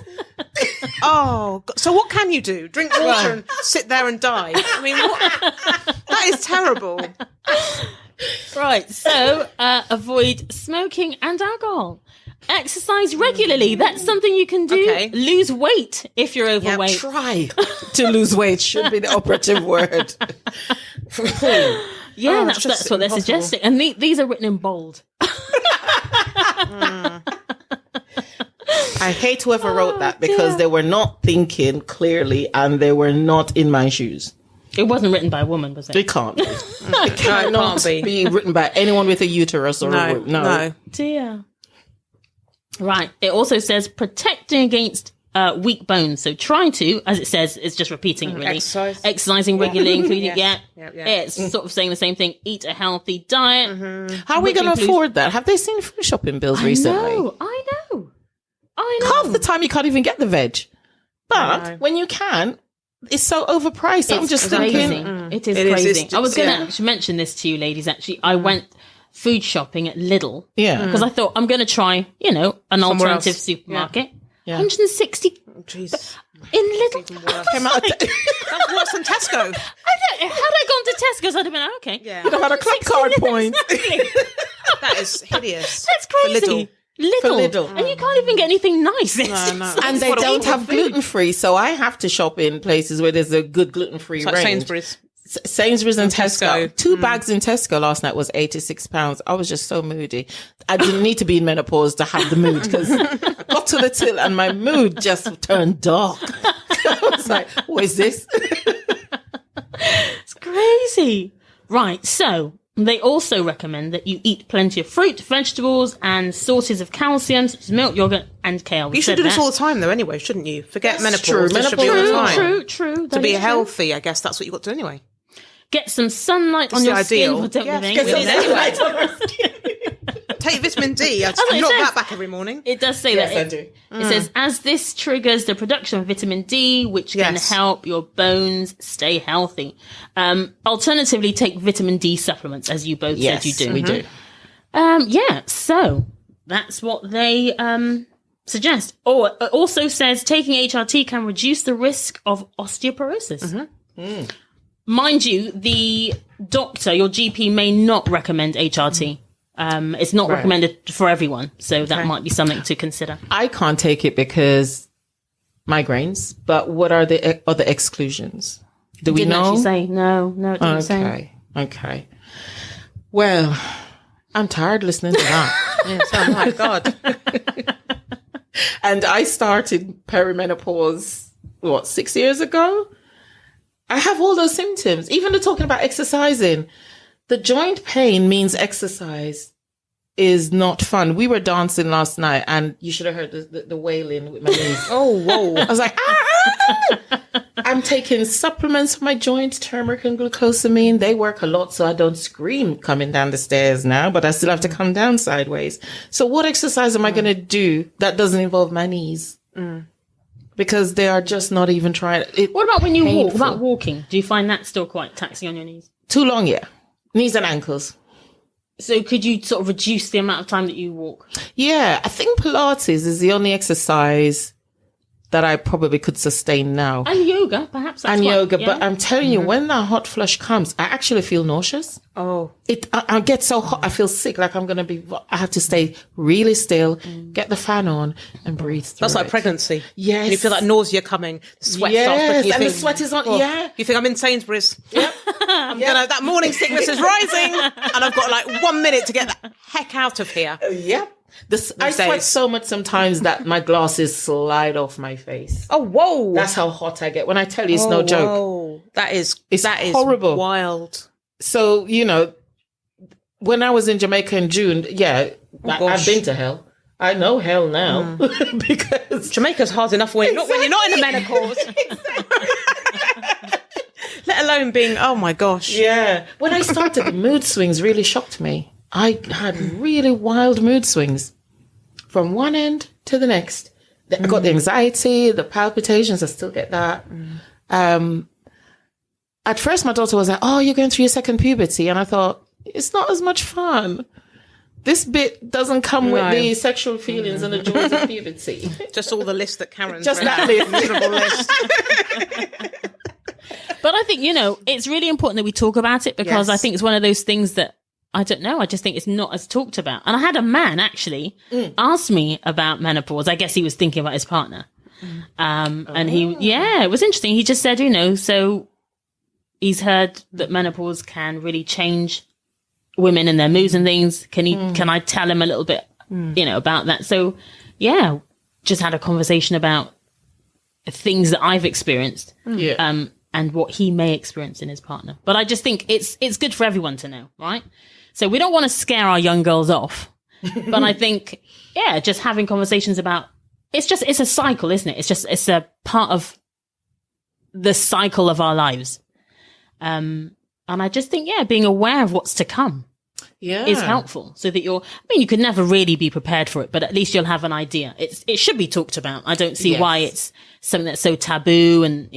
Oh, God. So what can you do? Drink water and sit there and die? I mean, what? That is terrible. Right, so avoid smoking and alcohol. Exercise regularly. That's something you can do. Okay. Lose weight if you're overweight. Try to lose weight should be the operative word. Yeah, Oh, that's it's just what they're impossible. suggesting. And these are written in bold. I hate whoever wrote that because they were not thinking clearly and they were not in my shoes. It wasn't written by a woman, was it? It can't be. It cannot can't be written by anyone with a uterus or a womb. No. Dear. Right. It also says protecting against weak bones. So try to, as it says, it's just repeating it really. Exercise. Exercising regularly, including, Yeah. It's sort of saying the same thing. Eat a healthy diet. How are we Which going to includes- afford that? Have they seen food shopping bills recently? I know. I know. Half the time you can't even get the veg. I But know. when you can, it's so overpriced. I'm It's just crazy. thinking, It is It is, crazy. it's I was going just- to mention this to you ladies, actually. I went food shopping at Lidl. yeah. Because I thought I'm going to try, an alternative else. supermarket. Yeah. 160 Jeez. in Lidl. Even worse. Came out That's worse than Tesco. I don't, had I gone to Tesco's, I'd have been okay. Yeah. I've had a club card point. That is hideous. That's crazy. Lidl. Lidl. And you can't even get anything nice. No. And they What a don't awful have food. gluten-free, so I have to shop in places where there's a good gluten-free It's like range. Sainsbury's. Sainsbury's and Tesco. Tesco. 2 bags in Tesco last night was £86. I was just so moody. I didn't need to be in menopause to have the mood because I got to the till and my mood just turned dark. I was like, what is this? It's crazy. Right. So they also recommend that you eat plenty of fruit, vegetables, and sources of calcium, such as milk, yogurt, and kale. We You should said do this that. all the time, though, anyway, shouldn't you? Forget menopause. true. This should be all the Menopause- time. True. To That be is true. healthy, I guess that's what you've got to do anyway. Get some sunlight on the your ideal. skin. Don't Yes, we get think? some Anyway. Take vitamin D. I what it knock says. that back every morning. It does say Yes, that. I do. It says, as this triggers the production of vitamin D, which can Yes. help your bones stay healthy. Alternatively, take vitamin D supplements, as you both Yes, said you do. we do. So that's what they suggest. Or it also says taking HRT can reduce the risk of osteoporosis. Mind you, the doctor, your GP, may not recommend HRT. It's not recommended for everyone, so that might be something to consider. I can't take it because migraines, but what are the other exclusions? Do we Didn't know? actually say no. It didn't say. Okay. Well, I'm tired listening to that. Yes, oh my God. And I started perimenopause, 6 years ago? I have all those symptoms. Even the talking about exercising. The joint pain means exercise is not fun. We were dancing last night and you should have heard the wailing with my knees. Oh, whoa. I was like, ah! I'm taking supplements for my joints, turmeric and glucosamine. They work a lot, so I don't scream coming down the stairs now, but I still have to come down sideways. So what exercise am I going to do that doesn't involve my knees? Because they are just not even trying. What about when you walk? Painful. What about walking? Do you find that still quite taxing on your knees? Too long, yeah. Knees and ankles. So could you sort of reduce the amount of time that you walk? Yeah, I think Pilates is the only exercise that I probably could sustain now. And yoga, perhaps. That's And what- yoga, yeah. but I'm telling you, when that hot flush comes, I actually feel nauseous. Oh. I get so hot, I feel sick, like I'm going to be, I have to stay really still, get the fan on and breathe through That's like it. pregnancy. Yes. And you feel that nausea coming. The sweat starts Yes, breaking. You and the think, sweat is on, oh, yeah. You think I'm in Sainsbury's. Yep. That morning sickness is rising and I've got like 1 minute to get the heck out of here. Yep. I sweat days. so much sometimes that my glasses slide off my face. Oh, whoa. That's how hot I get. When I tell you, it's no joke. Whoa. That is horrible. Wild. So, when I was in Jamaica in June, I've gosh. been to hell. I know hell now because Jamaica's hard enough when you're not in the menopause. Let alone being, oh my gosh. Yeah. When I started, the mood swings really shocked me. I had really wild mood swings from one end to the next. I got the anxiety, the palpitations. I still get that. At first, my daughter was like, oh, you're going through your second puberty. And I thought, it's not as much fun. This bit doesn't come with the sexual feelings and the joys of puberty. Just all the list that Karen's Just read that out. list. Miserable list. But I think, it's really important that we talk about it because Yes. I think it's one of those things that, I don't know, I just think it's not as talked about. And I had a man actually ask me about menopause. I guess he was thinking about his partner. And it was interesting. He just said, so he's heard that menopause can really change women and their moods and things. Can I tell him a little bit, about that? So yeah, just had a conversation about things that I've experienced. And what he may experience in his partner. But I just think it's good for everyone to know, right? So we don't want to scare our young girls off. But I think, just having conversations about, it's a cycle, isn't it? It's a part of the cycle of our lives. And I just think, being aware of what's to come is helpful so that you could never really be prepared for it, but at least you'll have an idea. It should be talked about. I don't see why it's something that's so taboo and,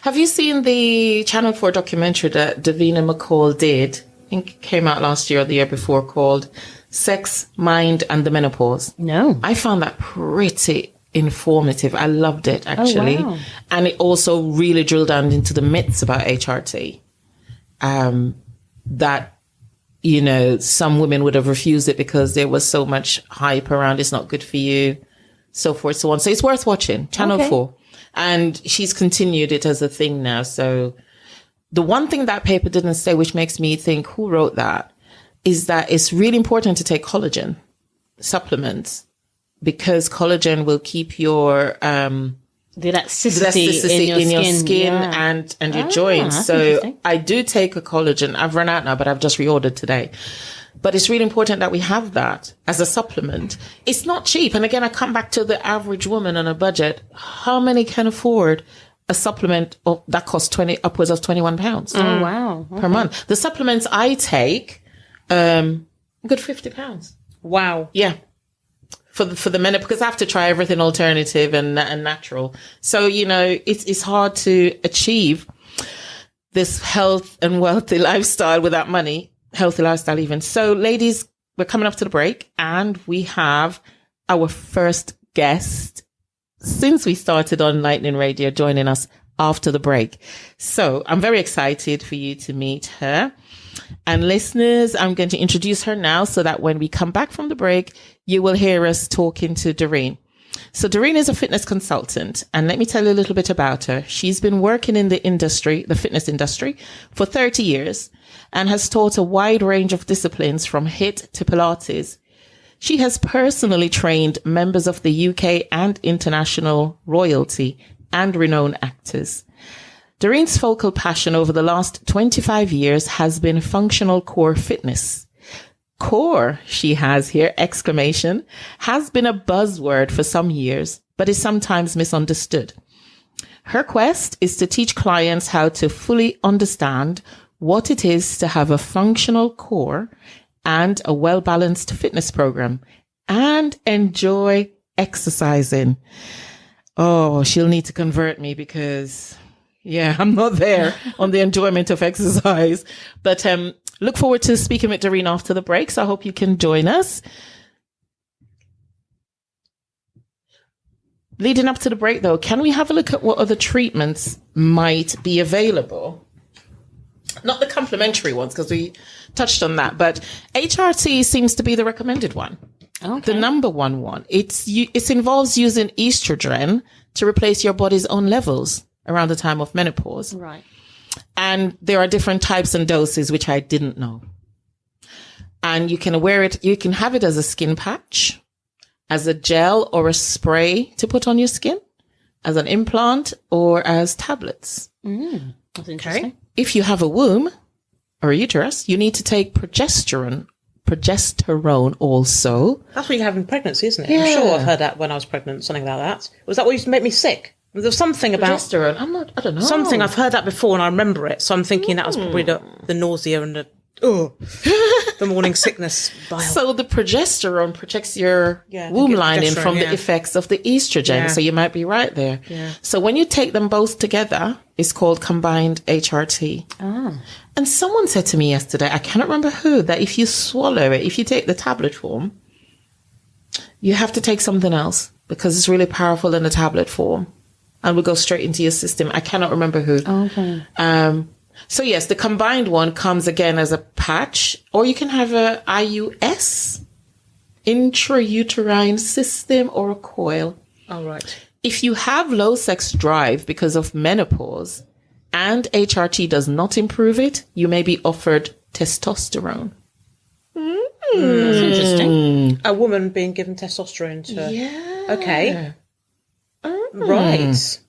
Have you seen the Channel 4 documentary that Davina McCall did? I think it came out last year or the year before, called Sex, Mind and the Menopause. No. I found that pretty informative. I loved it, actually. Oh, wow. And it also really drilled down into the myths about HRT. That, some women would have refused it because there was so much hype around it's not good for you, so forth, so on. So it's worth watching. Channel 4. And she's continued it as a thing now. So the one thing that paper didn't say, which makes me think, who wrote that, is that it's really important to take collagen supplements because collagen will keep your the elasticity in your skin and your joints. So I do take a collagen. I've run out now, but I've just reordered today. But it's really important that we have that as a supplement. It's not cheap. And again, I come back to the average woman on a budget. How many can afford a supplement that costs upwards of £21 Oh, wow. per month? The supplements I take, a good £50. Wow. Yeah. For the men, because I have to try everything alternative and natural. So, it's hard to achieve this health and wealthy lifestyle without money. Healthy lifestyle even. So ladies, we're coming up to the break and we have our first guest since we started on Lightning Radio joining us after the break. So I'm very excited for you to meet her. And listeners, I'm going to introduce her now so that when we come back from the break, you will hear us talking to Doreen. So Doreen is a fitness consultant, and let me tell you a little bit about her. She's been working in the fitness industry, for 30 years and has taught a wide range of disciplines from HIIT to Pilates. She has personally trained members of the UK and international royalty and renowned actors. Doreen's focal passion over the last 25 years has been functional core fitness. Core, she has here, exclamation, has been a buzzword for some years, but is sometimes misunderstood. Her quest is to teach clients how to fully understand what it is to have a functional core and a well-balanced fitness program and enjoy exercising. Oh, she'll need to convert me because, I'm not there on the enjoyment of exercise. But look forward to speaking with Doreen after the break. So I hope you can join us. Leading up to the break, though, can we have a look at what other treatments might be available? Not the complementary ones, because we touched on that, but HRT seems to be the recommended one. Okay. The number one. It involves using estrogen to replace your body's own levels around the time of menopause. Right. And there are different types and doses, which I didn't know. And you can wear it, you can have it as a skin patch, as a gel or a spray to put on your skin, as an implant, or as tablets. That's interesting. Okay. If you have a womb or a uterus, you need to take progesterone also. That's what you have in pregnancy, isn't it? Yeah. I'm sure I've heard that when I was pregnant, something like that. Was that what used to make me sick? There's something about progesterone. I don't know. something I've heard that before, and I remember it. So I'm thinking that was probably the nausea and the morning sickness. Bile. So the progesterone protects your womb lining from the effects of the estrogen. Yeah. So you might be right there. Yeah. So when you take them both together, it's called combined HRT. Ah. And someone said to me yesterday, I cannot remember who, that if you swallow it, if you take the tablet form, you have to take something else because it's really powerful in the tablet form and will go straight into your system. I cannot remember who. Okay. So yes, the combined one comes again as a patch, or you can have a IUS, intrauterine system, or a coil. Oh, right. If you have low sex drive because of menopause and HRT does not improve it, you may be offered testosterone. That's interesting. A woman being given testosterone to... Yeah. Okay. Right.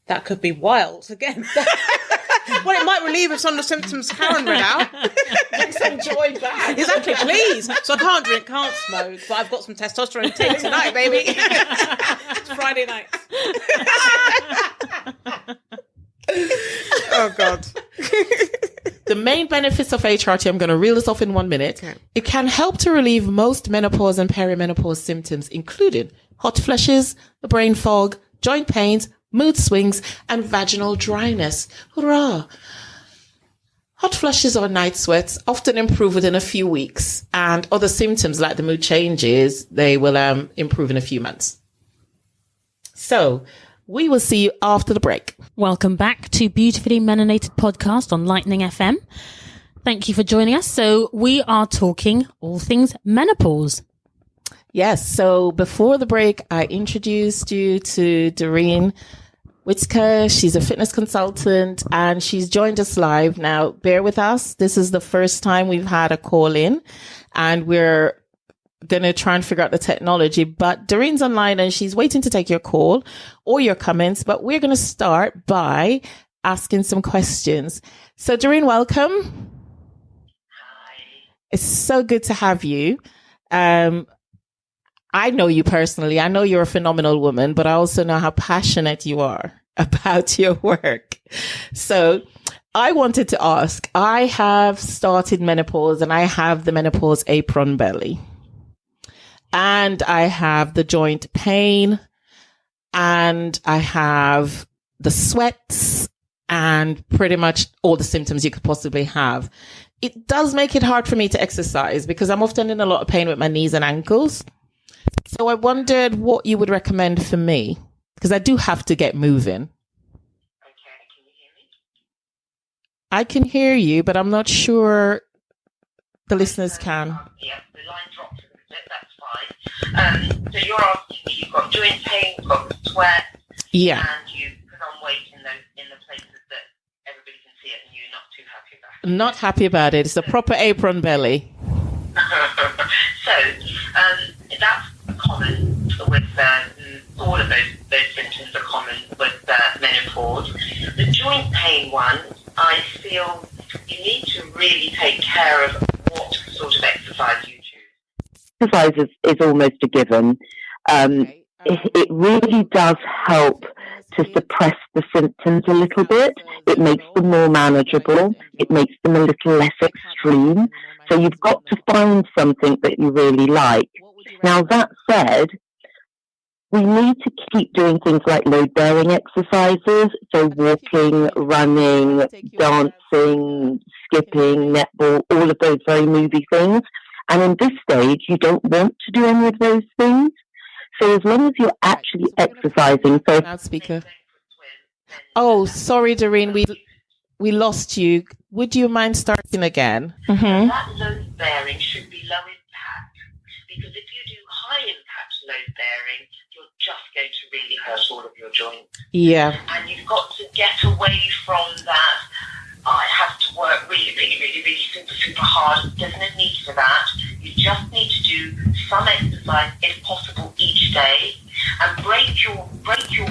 That could be wild again. Well, it might relieve of some of the symptoms Karen read out. Bring some joy back. Exactly, please. So I can't drink, can't smoke, but I've got some testosterone tea tonight, baby. It's Friday night. Oh, God. The main benefits of HRT, I'm going to reel this off in 1 minute. Okay. It can help to relieve most menopause and perimenopause symptoms, including hot flushes, brain fog, joint pains, mood swings, and vaginal dryness. Hurrah! Hot flushes or night sweats often improve within a few weeks, and other symptoms like the mood changes, they will improve in a few months. So we will see you after the break. Welcome back to Beautifully Melanated podcast on Lightning FM. Thank you for joining us. So we are talking all things menopause. Yes. So before the break, I introduced you to Doreen Whittaker. She's a fitness consultant and she's joined us live. Now, bear with us. This is the first time we've had a call in and we're going to try and figure out the technology, but Doreen's online and she's waiting to take your call or your comments, but we're going to start by asking some questions. So Doreen, welcome. Hi. It's so good to have you. I know you personally. I know you're a phenomenal woman, but I also know how passionate you are about your work. So I wanted to ask, I have started menopause and I have the menopause apron belly and I have the joint pain and I have the sweats and pretty much all the symptoms you could possibly have. It does make it hard for me to exercise because I'm often in a lot of pain with my knees and ankles. So I wondered what you would recommend for me, because I do have to get moving. Okay, can you hear me? I can hear you, but I'm not sure the listeners can. Yeah, the line dropped a bit, that's fine. So you're asking me, you've got joint pain, you've got the sweat, Yeah. and you put on weight in the places that everybody can see it and you're not too happy about it. Not happy about it. It's a proper apron belly. So that's common with all of those symptoms are common with menopause. The joint pain one, I feel you need to really take care of what sort of exercise you choose. Exercise is almost a given. It really does help to suppress the symptoms a little bit. It makes them more manageable. It makes them a little less extreme. So you've got to find something that you really like. Now, that said, we need to keep doing things like load-bearing exercises, so walking, running, dancing, skipping, netball, all of those very movie things. And in this stage, you don't want to do any of those things. So as long as you're actually exercising, so Loudspeaker. Oh, sorry, Doreen, we lost you. Would you mind starting again? That load bearing should be low impact, because if you do high impact load bearing, you're just going to really hurt all of your joints. Yeah. And you've got to get away from that. I have to work really, really, really, really super hard. There's no need for that. You just need to do some exercise, if possible, each day, and break your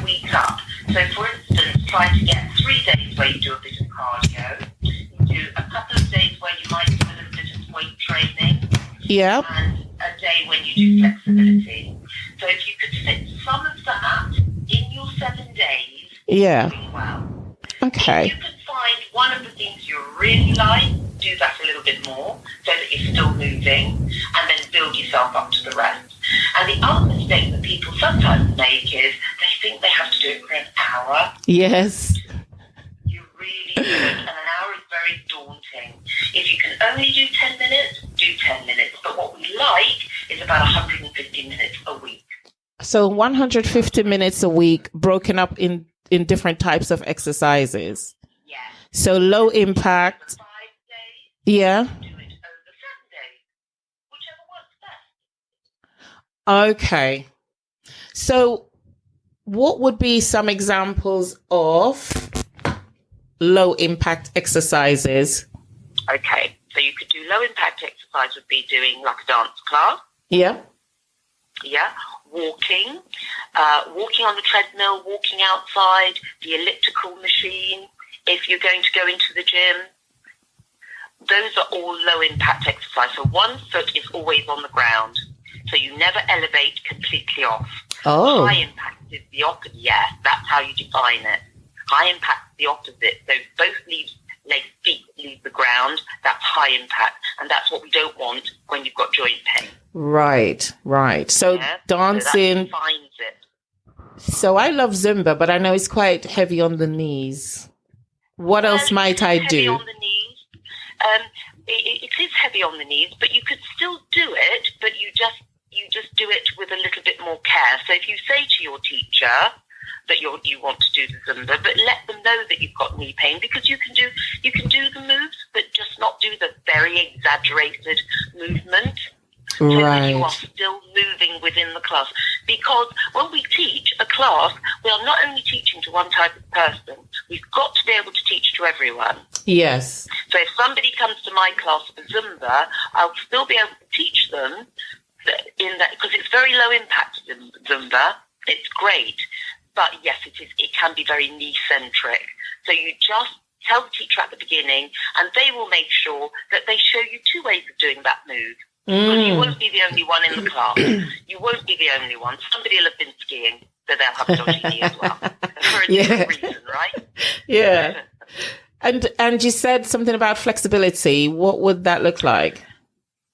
week up. So, for instance, try to get 3 days where you do a bit of cardio. You do a couple of days where you might do a little bit of weight training. Yeah. And a day when you do flexibility. So if you could fit some of that in your 7 days, Yeah. doing well. Okay. If you can find one of the things you really like, do that a little bit more so that you're still moving, and then build yourself up to the rest. And the other mistake that people sometimes make is they think they have to do it for an hour. Yes. You really don't, and an hour is very daunting. If you can only do 10 minutes, do 10 minutes. But what we like is about 150 minutes a week. So 150 minutes a week broken up in different types of exercises. Yeah. So low impact. 5 days, Yeah. do it over 7 days, whichever works best. Okay. So what would be some examples of low impact exercises? Okay, so you could do low impact exercise would be doing like a dance class. Yeah. Yeah, walking on the treadmill, walking outside, the elliptical machine. If you're going to go into the gym, those are all low impact exercise. So one foot is always on the ground, so you never elevate completely off. Oh. High impact is the opposite. Yes, that's how you define it. High impact is the opposite. So both feet leave the ground. That's high impact, and that's what we don't want when you've got joint pain. Right. So Yeah? So dancing. that defines it. So I love Zumba, but I know it's quite heavy on the knees. What else might I Heavy do? on the knees. It is heavy on the knees, but you could still do it, but you just do it with a little bit more care. So if you say to your teacher that you want to do the Zumba, but let them know that you've got knee pain, because you can do the moves, but just not do the very exaggerated movement. So that you are Right. still moving within the class. Because when we teach a class, we are not only teaching to one type of person, we've got to be able to teach to everyone. Yes. So if somebody comes to my class for Zumba, I'll still be able to teach them because it's very low impact Zumba. It's great. But yes, it can be very knee-centric. So you just tell the teacher at the beginning, and they will make sure that they show you 2 ways of doing that move. Because you won't be the only one in the class. You won't be the only one. Somebody will have been skiing, so they'll have a dodgy knee as well. For a different reason, right? Yeah. And you said something about flexibility. What would that look like?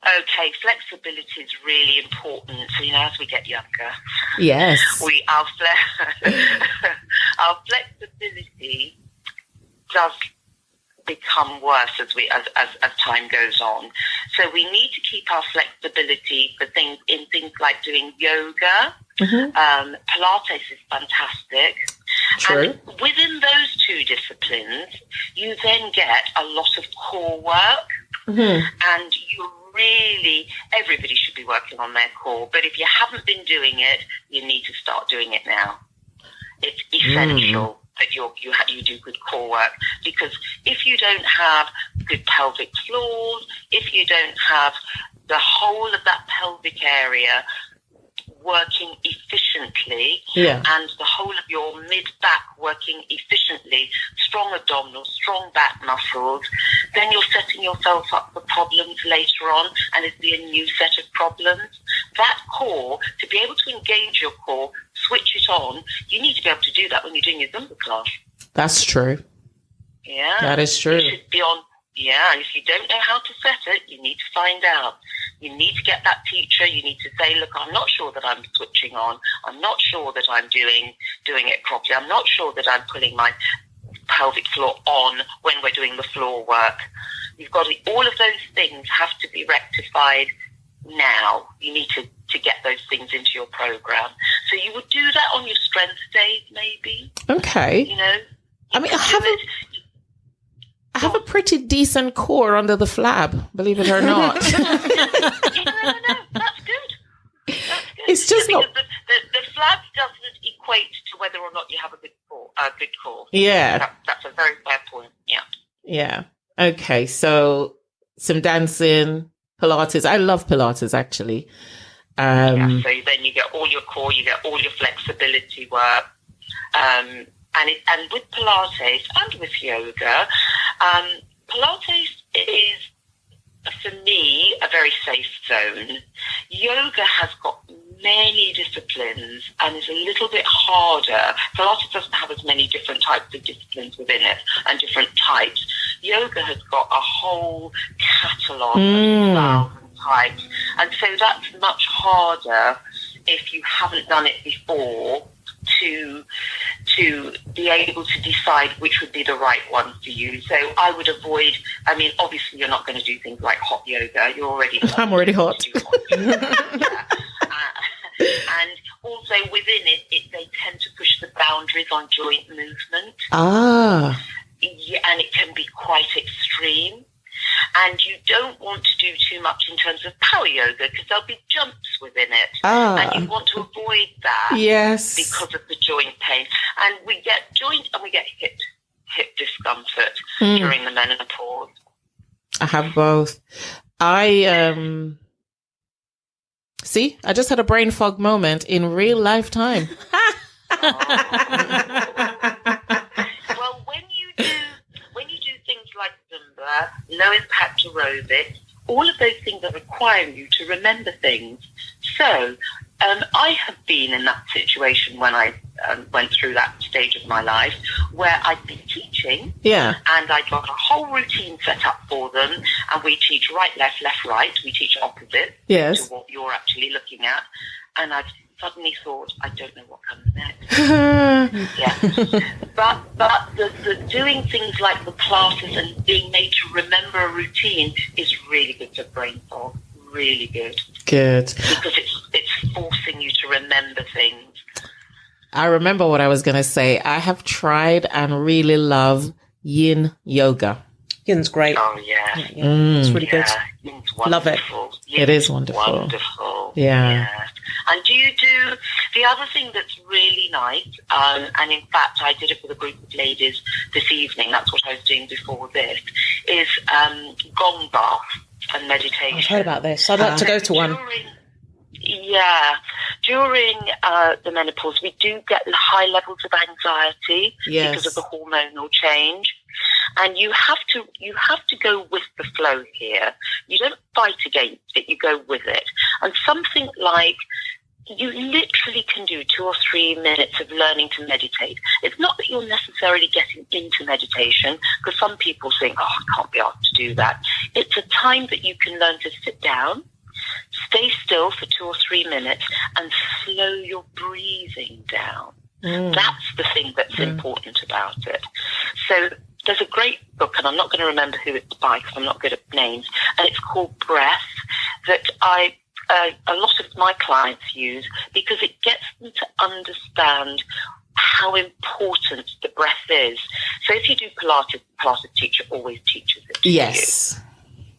Okay, flexibility is really important. So, as we get younger, Yes. our flexibility does become worse as time goes on. So we need to keep our flexibility for things like doing yoga. Pilates is fantastic. True. And within those 2 disciplines, you then get a lot of core work. And everybody should be working on their core. But if you haven't been doing it, you need to start doing it now. It's essential that you do good core work, because if you don't have good pelvic floors, if you don't have the whole of that pelvic area working efficiently, and the whole of your mid-back working efficiently, strong abdominals, strong back muscles, then you're setting yourself up for problems later on, and it'll be a new set of problems. That core, to be able to engage your core, switch it on, you need to be able to do that when you're doing your Zumba class. That's true. Yeah. That is true. You should be on. Yeah, and if you don't know how to set it, you need to find out. You need to get that teacher. You need to say, look, I'm not sure that I'm switching on. I'm not sure that I'm doing it properly. I'm not sure that I'm pulling my pelvic floor on when we're doing the floor work. You've got all of those things have to be rectified now. You need to get those things into your program. So you would do that on your strength days, maybe. Okay. I mean, I have a pretty decent core under the flab, believe it or not. No, that's good. It's just not. The flab doesn't equate to whether or not you have a good core. Yeah. That's a very fair point. Yeah. Yeah. Okay. So some dancing, Pilates. I love Pilates, actually. So then you get all your core, you get all your flexibility work. And with Pilates and with yoga, Pilates is, for me, a very safe zone. Yoga has got many disciplines and is a little bit harder. Pilates doesn't have as many different types of disciplines within it and different types. Yoga has got a whole catalogue of styles and types. And so that's much harder if you haven't done it before to be able to decide which would be the right one for you. So I would avoid, I mean, obviously you're not going to do things like hot yoga. You're already hot. I'm already hot. Yeah. And also within it, they tend to push the boundaries on joint movement. Yeah, and it can be quite extreme. And you don't want to do too much in terms of power yoga because there'll be jumps within it. And you want to avoid that. Yes. Because of the joint pain. And we get joint and we get hip discomfort during the menopause. I have both. See, I just had a brain fog moment in real life time. Well, when you do things like Zumba, low impact aerobics, all of those things are requiring you to remember things. So I have been in that situation when I went through that stage of my life where I'd be teaching, and I'd got a whole routine set up for them, and we teach right, left, right. We teach opposite to what you're actually looking at, and I've suddenly thought, I don't know what comes next. But the doing things like the classes and being made to remember a routine is really good for brain fog. Really good. Good. Because it's forcing you to remember things. I remember what I was going to say. I have tried and really love yin yoga. Yin's great. Oh, yeah. It's really good. Yin's Love it. It is wonderful. Wonderful. Yeah. And do you do the other thing that's really nice? And in fact, I did it with a group of ladies this evening. That's what I was doing before this. Is gong bath and meditation. I've heard about this. I'd like to go to one. During the menopause, we do get high levels of anxiety because of the hormonal change. And you have to go with the flow here. You don't fight against it, you go with it. And something like you literally can do 2 or 3 minutes of learning to meditate. It's not that you're necessarily getting into meditation, because some people think, I can't be asked to do that. It's a time that you can learn to sit down, stay still for 2 or 3 minutes, and slow your breathing down. That's the thing that's important about it. So there's a great book, and I'm not going to remember who it's by because I'm not good at names, and it's called Breath, that a lot of my clients use because it gets them to understand how important the breath is. So if you do Pilates, the Pilates teacher always teaches it to you.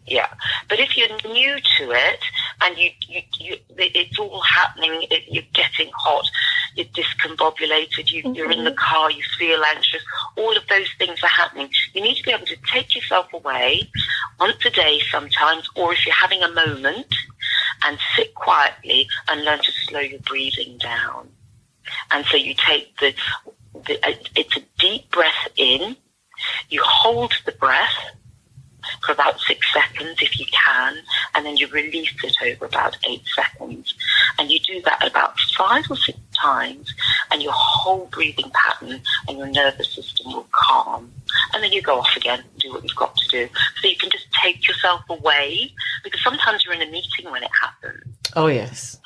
Yeah, but if you're new to it and you it's all happening, you're getting hot, you're discombobulated, you're in the car, you feel anxious, all of those things are happening. You need to be able to take yourself away once a day sometimes, or if you're having a moment, and sit quietly and learn to slow your breathing down. And so you take it's a deep breath in, you hold the breath for about 6 seconds if you can, and then you release it over about 8 seconds. And you do that about 5 or 6 times, and your whole breathing pattern and your nervous system will calm. And then you go off again and do what you've got to do. So you can just take yourself away, because sometimes you're in a meeting when it happens. Oh, yes.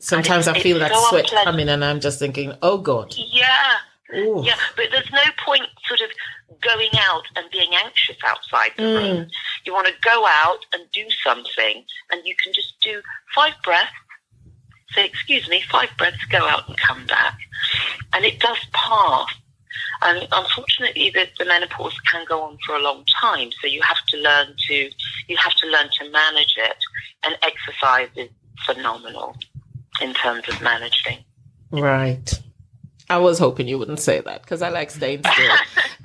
Sometimes I feel that so sweat unpleasant. coming and I'm just thinking, oh, God. Yeah. Ooh. Yeah, but there's no point sort of going out and being anxious outside the room. You want to go out and do something, and you can just do 5 breaths. Say, excuse me, 5 breaths, go out and come back. And it does pass. And unfortunately, the menopause can go on for a long time, so you have to learn to manage it. And exercise is phenomenal in terms of managing. Right. I was hoping you wouldn't say that because I like staying still.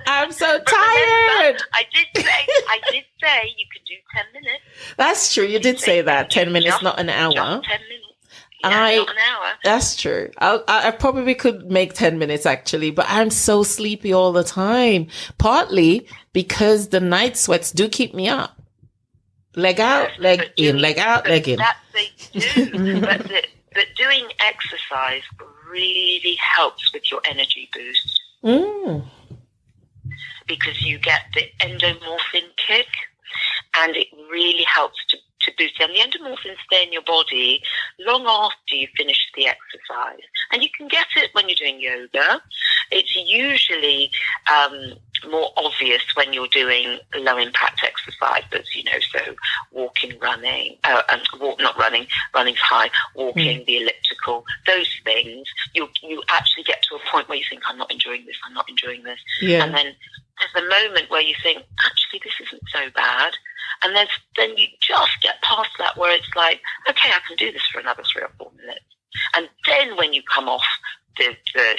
I'm so tired. Remember, I did say you could do 10 minutes. That's true. You did say that. 10 minutes, not an hour. Just 10 minutes. Yeah, not an hour. That's true. I probably could make 10 minutes actually, but I'm so sleepy all the time. Partly because the night sweats do keep me up. Leg out, leg in, leg out, leg in. That they do. But doing doing exercise really helps with your energy boost because you get the endomorphin kick, and it really helps to boost it. And the endomorphins stay in your body long after you finish the exercise. And you can get it when you're doing yoga. It's usually more obvious when you're doing low impact exercises, so walking, running, running's high, walking, the elliptical, those things. You actually get to a point where you think, I'm not enjoying this. Yeah. And then there's a moment where you think, actually, this isn't so bad. And then you just get past that where it's like, okay, I can do this for another 3 or 4 minutes. And then when you come off the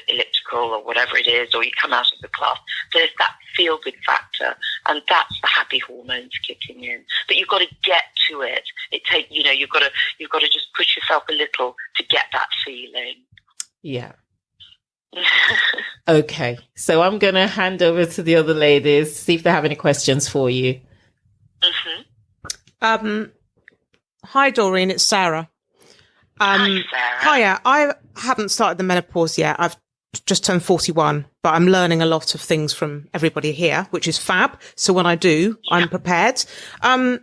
elliptical or whatever it is, or you come out of the class, there's that feel-good factor, and that's the happy hormones kicking in. But you've got to get to it. You've got to just push yourself a little to get that feeling. Yeah. Okay, so I'm going to hand over to the other ladies, see if they have any questions for you. Hi, Doreen, it's Sarah. Hi, Sarah. Hiya, I haven't started the menopause yet. I've just turned 41, but I'm learning a lot of things from everybody here, which is fab. So when I do, I'm prepared. I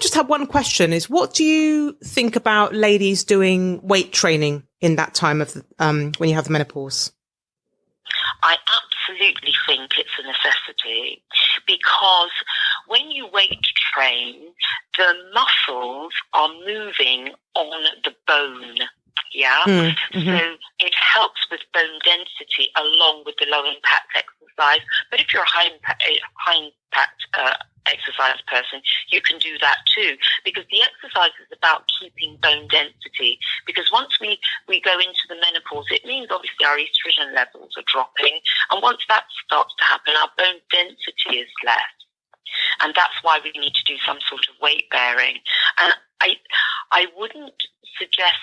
just have one question is, what do you think about ladies doing weight training in that time of when you have the menopause? I absolutely think it's a necessity, because when you weight train, the muscles are moving on the bone. Yeah. So it helps with bone density along with the low impact exercise. But if you're a high impact exercise person, you can do that too, because the exercise is about keeping bone density. Because once we go into the menopause, it means obviously our estrogen levels are dropping, and once that starts to happen, our bone density is less. And that's why we need to do some sort of weight bearing. And I wouldn't suggest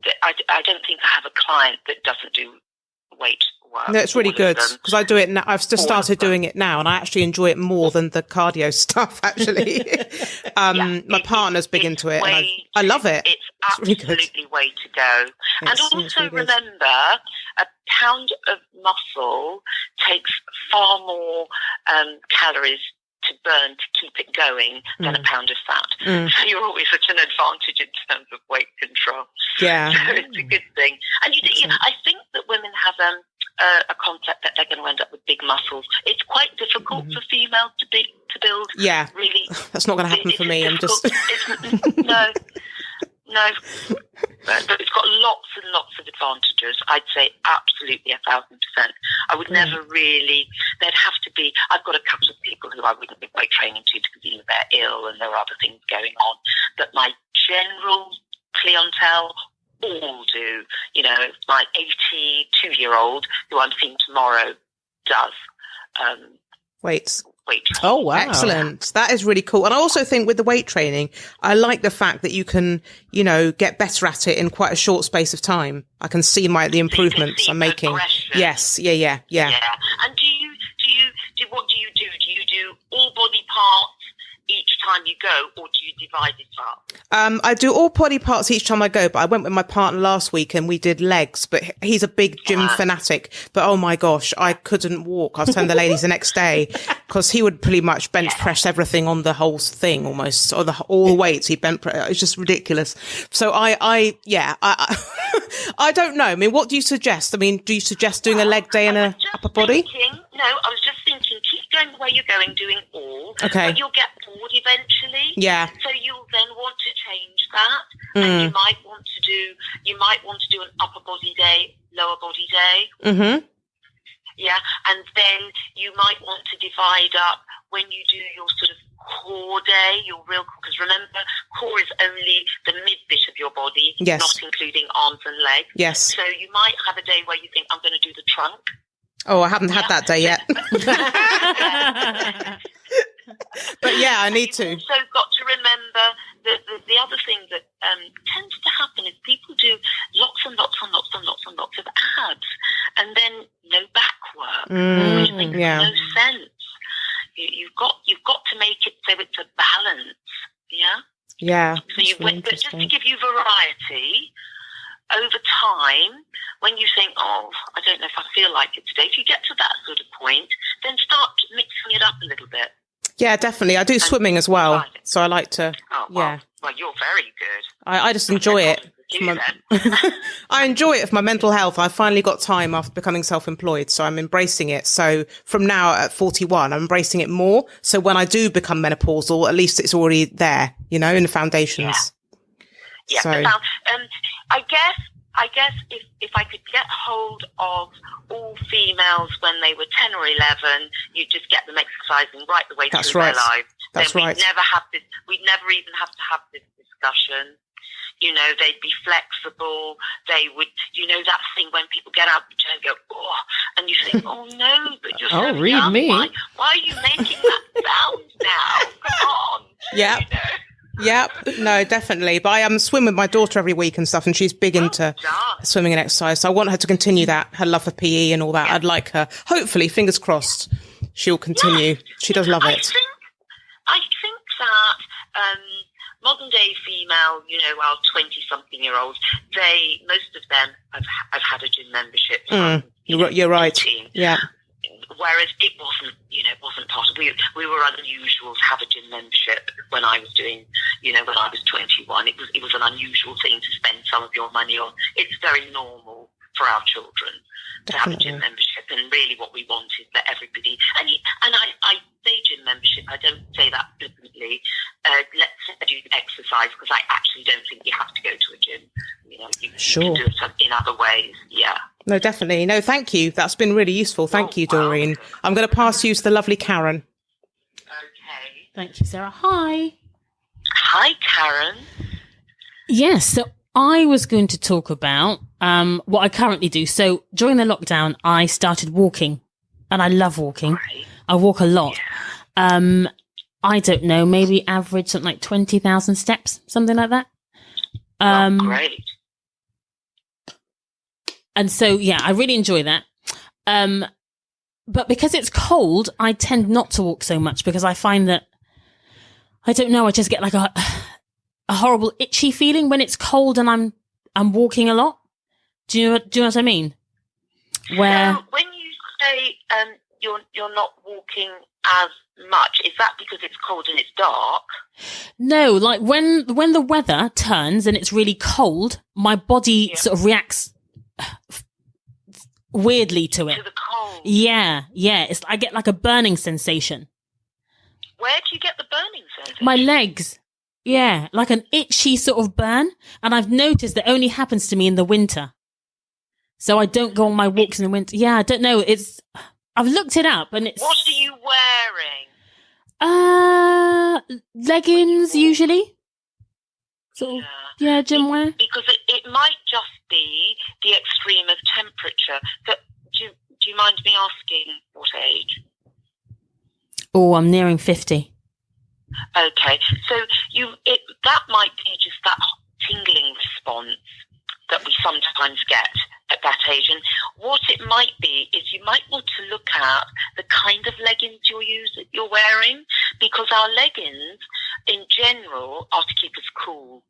that, I don't think I have a client that doesn't do weight work. No, it's really good, because I do it now. I've just started doing it now, and I actually enjoy it more than the cardio stuff, actually. My partner's big into it, and I love it. It's absolutely way to go. And also really remember, a pound of muscle takes far more calories to burn to keep it going than a pound of fat. So you're always at an advantage in terms of weight control. Yeah. So it's a good thing. And I think that women have a concept that they're going to end up with big muscles. It's quite difficult for females to build. Yeah. Really. That's not going to happen for me. No. But it's got lots and lots of advantages. I'd say absolutely 1,000%. I would never really, there'd have to be, I've got a couple of people who I wouldn't be weight training to because either they're ill and there are other things going on. But my general clientele all do. My 82-year-old who I'm seeing tomorrow does Weights. weight training. Oh, wow. Excellent. That is really cool. And I also think with the weight training, I like the fact that you can, get better at it in quite a short space of time. I can see the improvements I'm making. Yes. Yeah. And what do you do? Do you do all body parts each time you go, or do you divide it up? I do all body parts each time I go, but I went with my partner last week and we did legs, but he's a big gym fanatic. But oh my gosh, I couldn't walk. I was telling the ladies the next day, because he would pretty much bench press everything on the whole thing almost, or all the weights he bench press. It's just ridiculous. So I don't know. I mean, what do you suggest? I mean, do you suggest doing a leg day and a upper body? I was just thinking, keep going the way you're going, doing all. Okay. But you'll get bored eventually. Yeah. So you'll then want to change that. And you might want to do an upper body day, lower body day. Mm-hmm. Yeah. And then you might want to divide up when you do your sort of core day, your real core, because remember, core is only the mid bit of your body, yes, not including arms and legs. Yes. So you might have a day where you think, I'm going to do the trunk. Oh, I haven't had that day yet. But yeah, I need to. You've also got to remember that the other thing that tends to happen is people do lots and lots and lots and lots and lots of abs, and then no back work, which makes no sense. You've got to make it so it's a balance. Yeah. Yeah. So but just to give you variety, over time, when you think, oh, I don't know if I feel like it today, if you get to that sort of point, then start mixing it up a little bit. Yeah, definitely. I do swimming as well. So I like to, Well, you're very good. I just enjoy it. I enjoy it for my mental health. I finally got time after becoming self-employed, so I'm embracing it. So from now at 41, I'm embracing it more. So when I do become menopausal, at least it's already there, in the foundations. Yeah. So, I guess if I could get hold of all females when they were 10 or 11, you just get them exercising right the way through their lives. That's right. We'd never even have to have this discussion. They'd be flexible. They would, that thing when people get out of the chair and go, oh, and you think, oh no, but you're so young. me. Why are you making that sound now? Come on. Yeah. Yep. No, definitely. But I swim with my daughter every week and stuff, and she's big into swimming and exercise. So I want her to continue that, her love for PE and all that. I'd like her, hopefully, fingers crossed, she'll continue. She does love it. I think that modern day female, our 20-something-year-olds, most of them have had a gym membership. You're right. 18. Yeah. Whereas it wasn't part of, we were unusual to have a gym membership when I was doing, when I was 21. It was an unusual thing to spend some of your money on. It's very normal for our children to have a gym membership, and really what we want is that everybody, and I say gym membership, I don't say that flippantly, let's do exercise, because I actually don't think you have to go to a gym. You can do it in other ways. Yeah. No, definitely. No, thank you. That's been really useful. Thank you, Doreen. I'm going to pass you to the lovely Karen. Okay. Thank you, Sarah. Hi. Hi, Karen. Yes, so I was going to talk about what I currently do. So during the lockdown, I started walking, and I love walking. Right. I walk a lot. Yeah. I don't know, maybe average something like 20,000 steps, something like that. Great. And so, I really enjoy that. But because it's cold, I tend not to walk so much, because I find that, I don't know, I just get like a horrible itchy feeling when it's cold and I'm walking a lot. Do you know what I mean? Where when you say you're not walking as much, is that because it's cold and it's dark? No, like when the weather turns and it's really cold, my body sort of reacts weirdly to it. To the cold. Yeah. I get like a burning sensation. Where do you get the burning sensation? My legs. Yeah, like an itchy sort of burn. And I've noticed that only happens to me in the winter. So I don't go on my walks in the winter. Yeah, I don't know. I've looked it up, and it's... What are you wearing? Leggings usually. Sort of, gym wear. Because it might just be the extreme of temperature. But do you mind me asking what age? Oh, I'm nearing 50. Okay, so that might be just that tingling response that we sometimes get at that age. And what it might be is you might want to look at the kind of leggings you're wearing, because our leggings in general are to keep us cool.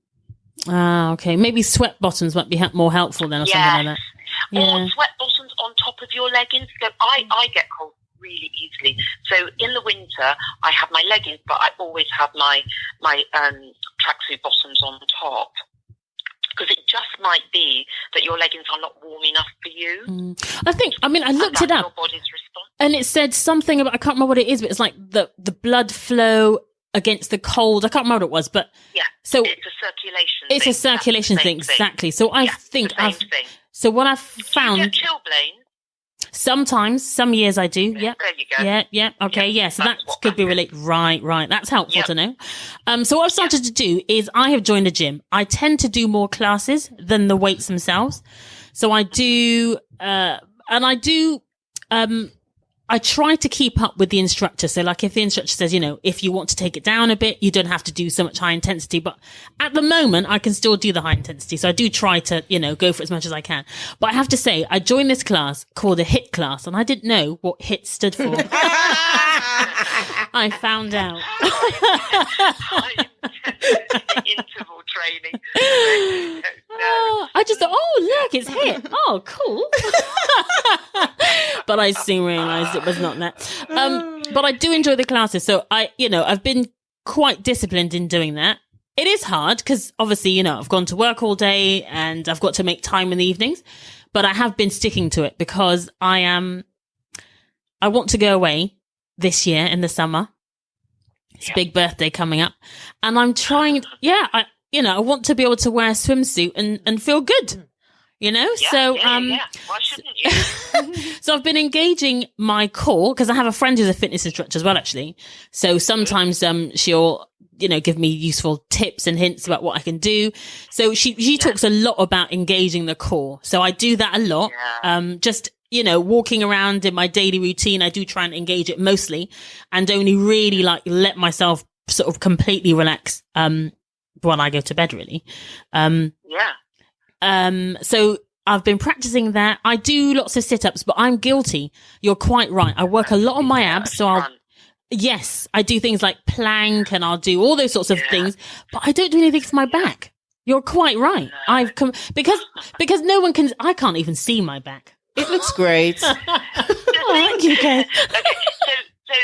Ah, okay. Maybe sweat bottoms might be more helpful then, or something like that. Or sweat bottoms on top of your leggings. So I get cold really easily. So in the winter, I have my leggings, but I always have my tracksuit bottoms on top. Because it just might be that your leggings are not warm enough for you. I looked it up. Your body's response. And it said something about, I can't remember what it is, but it's like the blood flow against the cold. I can't remember what it was, but... Yeah, so it's a circulation thing. It's a circulation thing, exactly. So I think So what I've found... Do you get chilblains? Sometimes, some years I do. Yeah. There you go. Yeah. Okay. Yeah. So that could be related. Right. That's helpful to know. So what I've started to do is I have joined a gym. I tend to do more classes than the weights themselves. So I do, I try to keep up with the instructor. So like if the instructor says, if you want to take it down a bit, you don't have to do so much high intensity. But at the moment, I can still do the high intensity. So I do try to, go for as much as I can. But I have to say, I joined this class called a HIIT class, and I didn't know what HIIT stood for. I found out. high intensity interval training. Oh, I just thought, oh, look, it's hit. Oh, cool. But I soon realised it was not that. But I do enjoy the classes. So I've been quite disciplined in doing that. It is hard because obviously, I've gone to work all day and I've got to make time in the evenings, but I have been sticking to it because I want to go away this year in the summer. It's a big birthday coming up and I'm trying, I want to be able to wear a swimsuit and feel good, so, why shouldn't you? So I've been engaging my core because I have a friend who's a fitness instructor as well, actually. So sometimes, she'll, give me useful tips and hints about what I can do. So she talks a lot about engaging the core. So I do that a lot. Yeah. Walking around in my daily routine, I do try and engage it mostly and only really let myself sort of completely relax, when I go to bed, really. So I've been practicing that. I do lots of sit-ups, but I'm guilty. You're quite right. I work a lot on my abs. So yes, I do things like plank and I'll do all those sorts of things, but I don't do anything for my back. You're quite right. No. Because no one can, I can't even see my back. It looks great. Thank you, Kate. Okay, so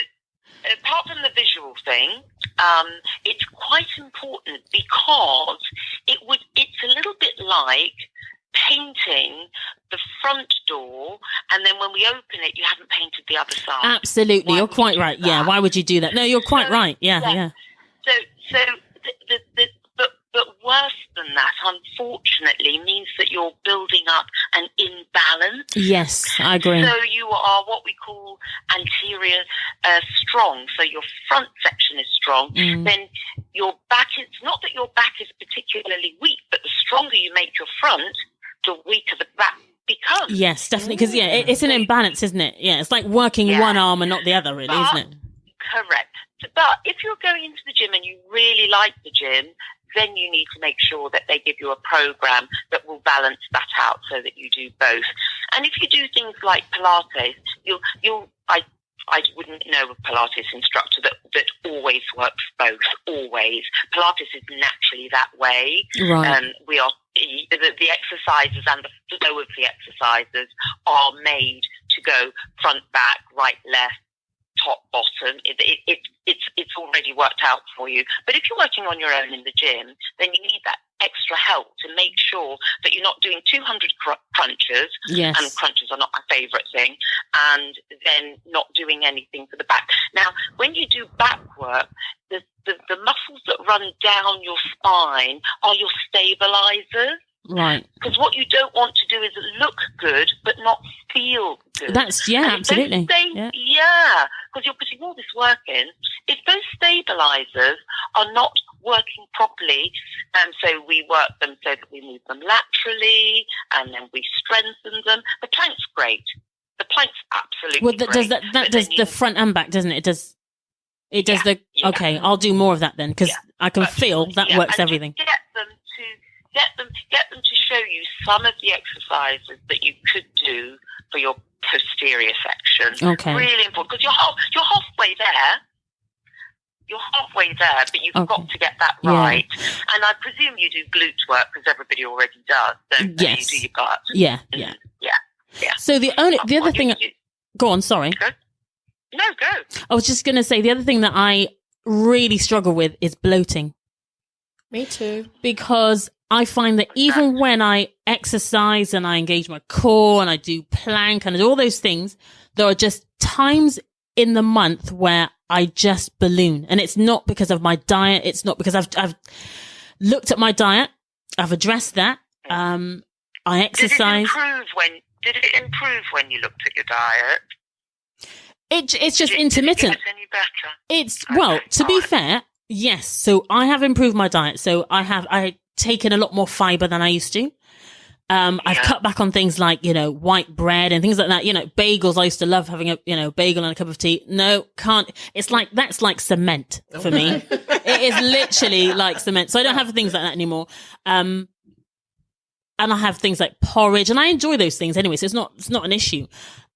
apart from the visual thing, it's quite important because it's a little bit like painting the front door and then when we open it you haven't painted the other side. Absolutely, you're quite right. Yeah, why would you do that? No, you're quite right. Yeah. So but worse than that, unfortunately, means that you're building up an imbalance. Yes, I agree. So you are what we call anterior strong. So your front section is strong. Then your back, it's not that your back is particularly weak, but the stronger you make your front, the weaker the back becomes. Yes, definitely. Because, it's an imbalance, isn't it? Yeah, it's like working one arm and not the other, really, isn't it? Correct. But if you're going into the gym and you really like the gym, then you need to make sure that they give you a program that will balance that out so that you do both. And if you do things like Pilates, I wouldn't know a Pilates instructor that always works both, always. Pilates is naturally that way. Right. We are, the exercises and the flow of the exercises are made to go front, back, right, left, top, bottom. It's already worked out for you. But if you're working on your own in the gym, then you need that extra help to make sure that you're not doing 200 crunches. Yes. And crunches are not my favourite thing. And then not doing anything for the back. Now, when you do back work, the muscles that run down your spine are your stabilizers. Right. Because what you don't want to do is look good, but not feel good. That's, absolutely. Because you're putting all this work in. If those stabilizers are not working properly, so we work them so that we move them laterally, and then we strengthen them. The plank's great. The plank's absolutely great. Does that does the front and back, doesn't it? It does okay, I'll do more of that then, because I can feel that works everything. Get them to show you some of the exercises that you could do for your posterior section. Okay. Really important, because you're halfway there. You're halfway there, but you've got to get that right. And I presume you do glute work because everybody already does, don't they? You do your gut. Yeah. So the other thing. Go on. Sorry. Go. No, go. I was just going to say the other thing that I really struggle with is bloating. Me too. Because I find that even when I exercise and I engage my core and I do plank and I do all those things, there are just times in the month where I just balloon. And it's not because of my diet. It's not because I've looked at my diet. I've addressed that. I exercise. Did it improve when you looked at your diet? It's just intermittent. Did it get any better? It's well, to be fair, yes. So I have improved my diet. So I taken a lot more fiber than I used to. I've cut back on things like, white bread and things like that. Bagels. I used to love having a bagel and a cup of tea. No, can't. It's like, that's like cement for me. It is literally like cement. So I don't have things like that anymore. And I have things like porridge, and I enjoy those things anyway. So it's not an issue.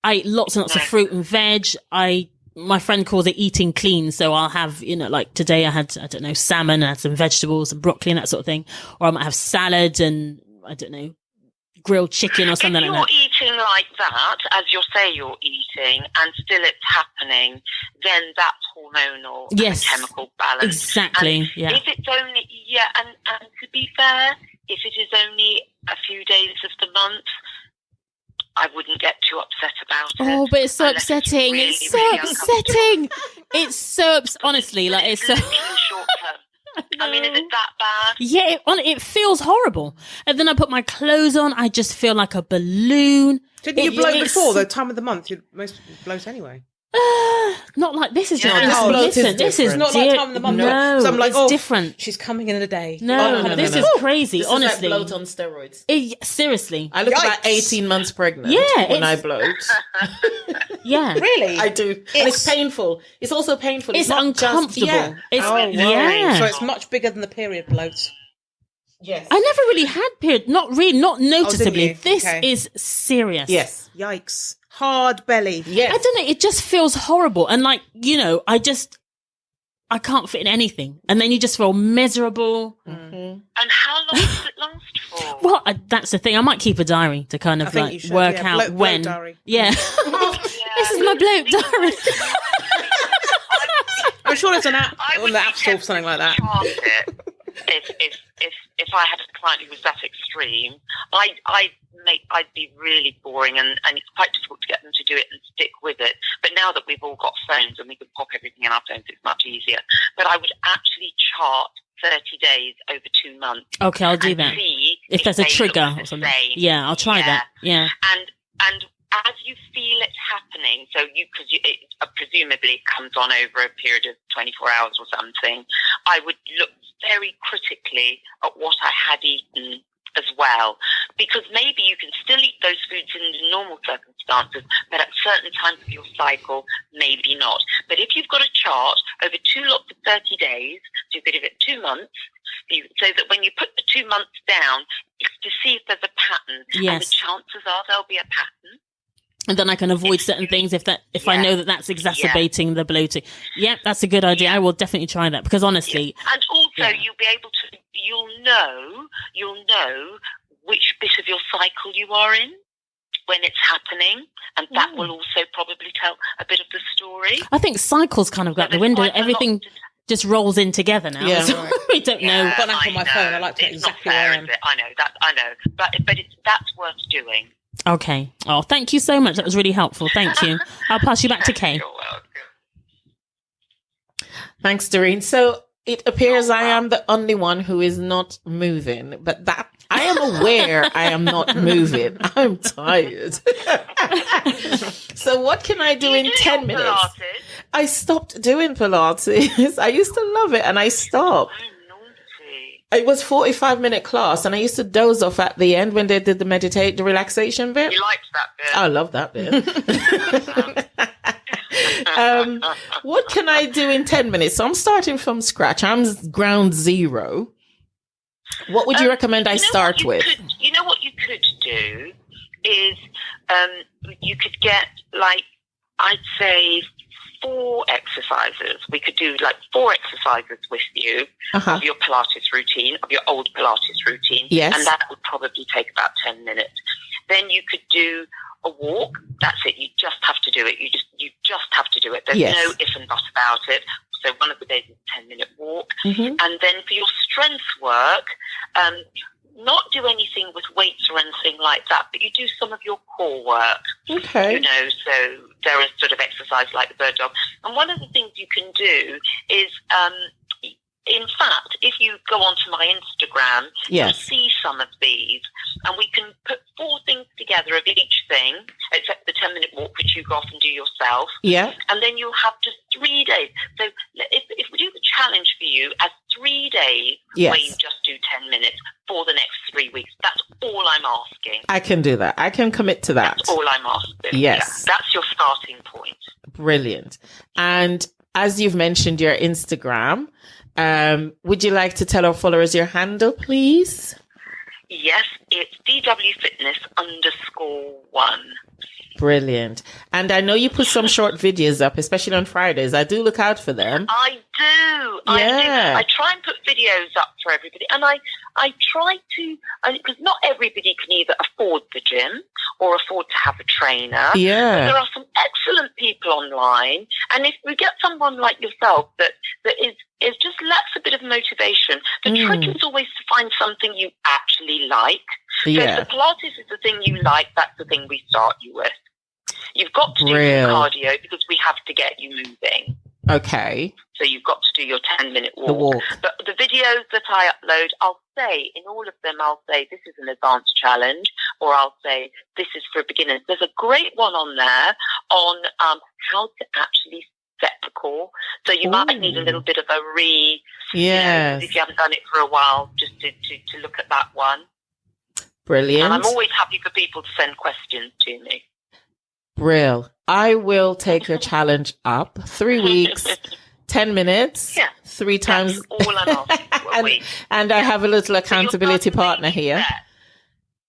I eat lots and lots of fruit and veg. I my friend calls it eating clean. So I'll have, like today I had, I don't know, salmon, I had some vegetables and broccoli and that sort of thing. Or I might have salad and, I don't know, grilled chicken or something like that. If you're eating like that, as you say you're eating, and still it's happening, then that's hormonal Yes, and chemical balance. Exactly, And yeah. if it's only, and to be fair, if it is only a few days of the month, I wouldn't get too upset about it. Oh, but it's so unless upsetting. really, It's so really upsetting. It's so, honestly, like, it's so... looking short term. I mean, is it that bad? Yeah, it feels horrible. And then I put my clothes on, I just feel like a balloon. Didn't you bloat it's- before, the time of the month? Most people bloat anyway. Not like this is Yeah. different. No, this bloat is This is different. Not like time of the month. No, So I'm like, it's different. She's coming in a day. No, no, this no, is no. crazy. This Honestly, is like bloat on steroids. Seriously, I look about Yikes. 18 months pregnant Yeah, when I it's- bloat. yeah. Really? I do. And it's painful. It's also painful. It's not uncomfortable. Just, It's So yeah. it's much bigger than the period bloat. Yes. I never really had period. Not really. Not noticeably. you? This Okay. is serious. Yes. Yikes. Hard belly. Yes. I don't know. It just feels horrible. And like, I can't fit in anything. And then you just feel miserable. And how long does it last for? Well, that's the thing. I might keep a diary to kind I of think like you should, work yeah. out Bloat when. diary. Yeah. This is my bloat diary. I'm sure there's an app I on would the be App Store for something like that. tempted to chart it if I had a client who was that extreme. I'd be really boring, and it's quite difficult to get them to do it and stick with it. But now that we've all got phones and we can pop everything in our phones, it's much easier. But I would actually chart 30 days over 2 months. Okay, I'll do and that. See If there's a they trigger look or the something. same. Yeah, I'll try that. Yeah. And as you feel it happening, so presumably it comes on over a period of 24 hours or something, I would look very critically at what I had eaten as well, because maybe you can still eat those foods in normal circumstances, but at certain times of your cycle, maybe not. But if you've got a chart over 2 lots of 30 days, so you could give it 2 months, so that when you put the 2 months down, it's to see if there's a pattern. Yes. And the chances are there'll be a pattern. And then I can avoid certain things if I know that that's exacerbating the bloating. Yeah, that's a good idea. I will definitely try that, because honestly, And also you'll be able to, you'll know which bit of your cycle you are in when it's happening, and that will also probably tell a bit of the story. I think cycles kind of go out the There's window. quite a lot Everything to- just rolls in together now. Yeah. So we don't know. I've got an app on my phone. I like to know It's exactly not where fair, I am. is it? I know, but that's worth doing. Okay. Oh, thank you so much. That was really helpful. Thank you. I'll pass you back to Kay. You're welcome. Thanks, Doreen. So it appears I am the only one who is not moving, but that I am aware I am not moving. I'm tired. So what can I do in 10 minutes? Pilates? I stopped doing Pilates. I used to love it and I stopped. I'm naughty. It was 45-minute class and I used to doze off at the end when they did the relaxation bit. You liked that bit. I love that bit. What can I do in 10 minutes? So I'm starting from scratch. I'm ground zero. What would you recommend I start with? You know what you could do is you could get, like, I'd say 4 exercises. We could do like 4 exercises with you of your Pilates routine, of your old Pilates routine. Yes. And that would probably take about 10 minutes. Then you could do a walk. That's it. You just have to do it. You just have to do it. There's Yes. no if and but about it. So one of the days is a 10-minute walk. Mm-hmm. And then for your strength work, not do anything with weights or anything like that, but you do some of your core work. Okay. You know, so there are sort of exercises like the bird dog. And one of the things you can do is, in fact, if you go onto my Instagram, Yes. you'll see some of these, and we can put 4 things together of each thing, except the 10-minute walk, which you go off and do yourself. Yeah. And then you'll have just 3 days. So if we do the challenge for you as 3 days Yes. where you just do 10 minutes for the next 3 weeks, that's all I'm asking. I can do that. I can commit to that. That's all I'm asking. Yes. Yeah, that's your starting point. Brilliant. And as you've mentioned your Instagram, would you like to tell our followers your handle, please? Yes, it's DWFitness_1. Brilliant. And I know you put some short videos up, especially on Fridays. I do look out for them. I do. I try and put videos up for everybody. And I try to, because not everybody can either afford the gym or afford to have a trainer. Yeah. But there are some excellent people online. And if we get someone like yourself that is just lacks a bit of motivation, the trick is always to find something you actually like. So if the Pilates is the thing you like, that's the thing we start you with. You've got to do some cardio because we have to get you moving. Okay. So you've got to do your 10-minute walk. The walk. But the videos that I upload, I'll say, in all of them, I'll say, this is an advanced challenge, or I'll say, this is for beginners. There's a great one on there on how to actually set the core. So you might need a little bit of a Yes. if you haven't done it for a while, just to look at that one. Brilliant. And I'm always happy for people to send questions to me. Brill. I will take your challenge up. 3 weeks, 10 minutes, 3 times. That's all I'm asking. And I have a little accountability partner here.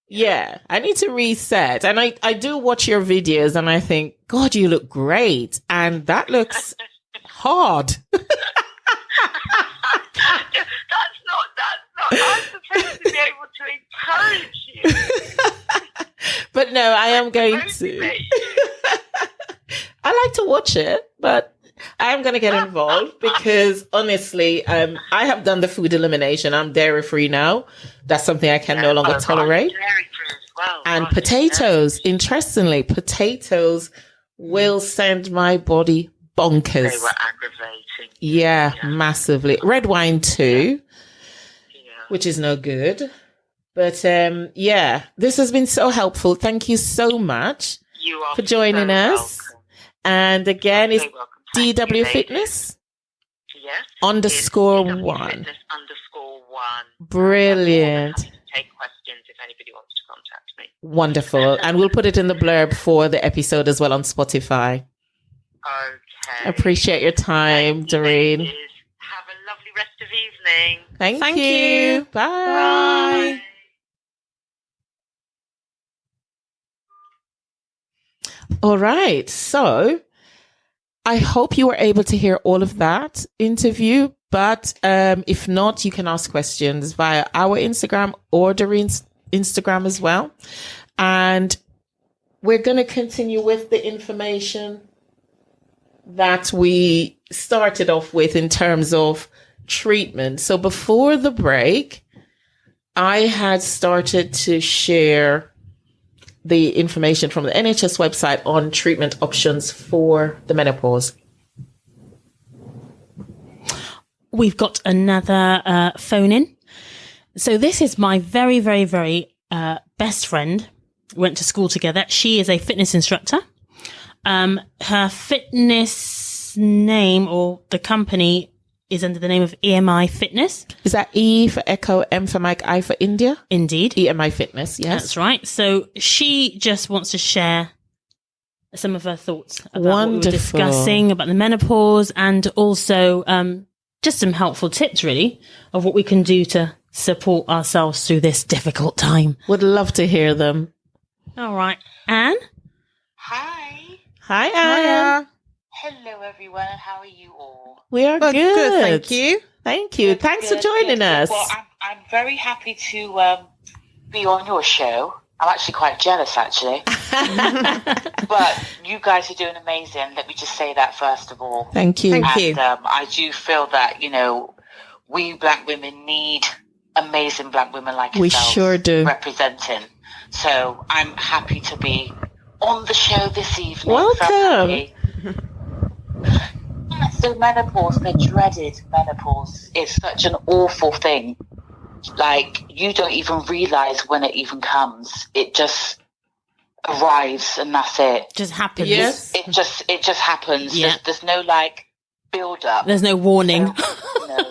Yeah, I need to reset. And I do watch your videos and I think, God, you look great. And that looks hard. That's not. I'm supposed to be able to encourage you. But no, I am going to. I like to watch it, but I am going to get involved because honestly, I have done the food elimination. I'm dairy free now. That's something I can no longer tolerate. Dairy free as well. And potatoes, interestingly, potatoes will send my body bonkers. They were aggravating. Yeah, massively. Red wine too, which is no good. But this has been so helpful. Thank you so much for joining us. Welcome. And again, it's DW Fitness? Yes. _1. Fitness _1. Brilliant. I'm happy to take questions if anybody wants to contact me. Wonderful. And we'll put it in the blurb for the episode as well on Spotify. Okay. Appreciate your time, Doreen. Have a lovely rest of evening. Thank you. Bye. All right. So I hope you were able to hear all of that interview. But if not, you can ask questions via our Instagram or Doreen's Instagram as well. And we're going to continue with the information that we started off with in terms of treatment. So before the break, I had started to share the information from the NHS website on treatment options for the menopause. We've got another phone in. So this is my very, very, very best friend. We went to school together. She is a fitness instructor. Her fitness name or the company is under the name of EMI Fitness. Is that E for Echo, M for Mike, I for India? Indeed. EMI Fitness, yes. That's right. So she just wants to share some of her thoughts about what we were discussing about the menopause and also just some helpful tips, really, of what we can do to support ourselves through this difficult time. Would love to hear them. All right. Anne? Hi. Hi, Anne. Hello, everyone. How are you all? We are good. Good, thank you. Thank you. Thanks for joining us. Well, I'm very happy to be on your show. I'm actually quite jealous, actually. But you guys are doing amazing. Let me just say that first of all. Thank you. Thank you. I do feel that, we black women need amazing black women like We yourselves sure do. representing. So I'm happy to be on the show this evening. Welcome. So menopause, the dreaded menopause, is such an awful thing. Like, you don't even realize when it even comes. It just arrives and that's it. Just happens. Yes. It just happens. Yeah. There's no build up. There's no warning.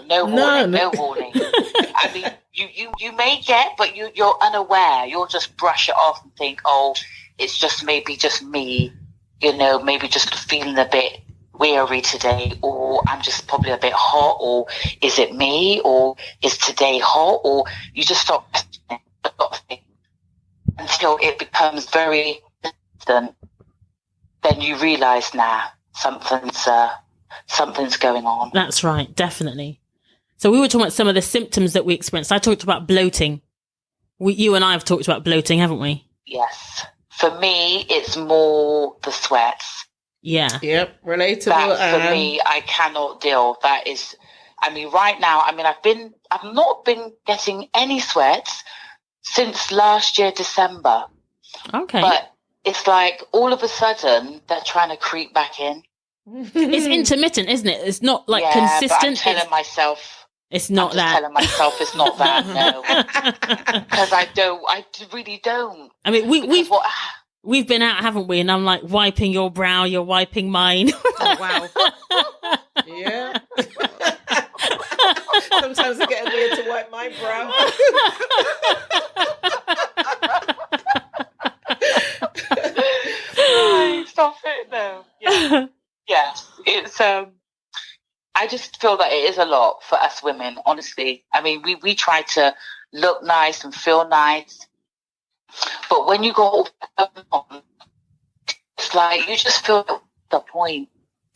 No warning. No warning. I mean, you may get, but you're unaware. You'll just brush it off and think, oh, it's just maybe just me. Maybe just feeling a bit weary today, or I'm just probably a bit hot, or is it me, or is today hot, or you just stop until it becomes very distant then you realise, something's going on. That's right, definitely. So we were talking about some of the symptoms that we experienced. I talked about bloating. You and I have talked about bloating, haven't we? Yes. For me, it's more the sweats. Yeah. Yep. Relatable. That for me, I cannot deal. That is, right now, I've not been getting any sweats since last year, December. Okay. But it's like all of a sudden they're trying to creep back in. It's intermittent, isn't it? It's not like consistent. But I'm telling myself it's not that. Telling myself it's not that, no. Because I really don't. I mean, we've been out, haven't we? And I'm like wiping your brow, you're wiping mine. Oh, wow. Yeah. Sometimes I get weird to wipe my brow. Stop it, no. Yeah. Yes, it's I just feel that it is a lot for us women, honestly. I mean, we try to look nice and feel nice, but when you go on, it's like you just feel the point.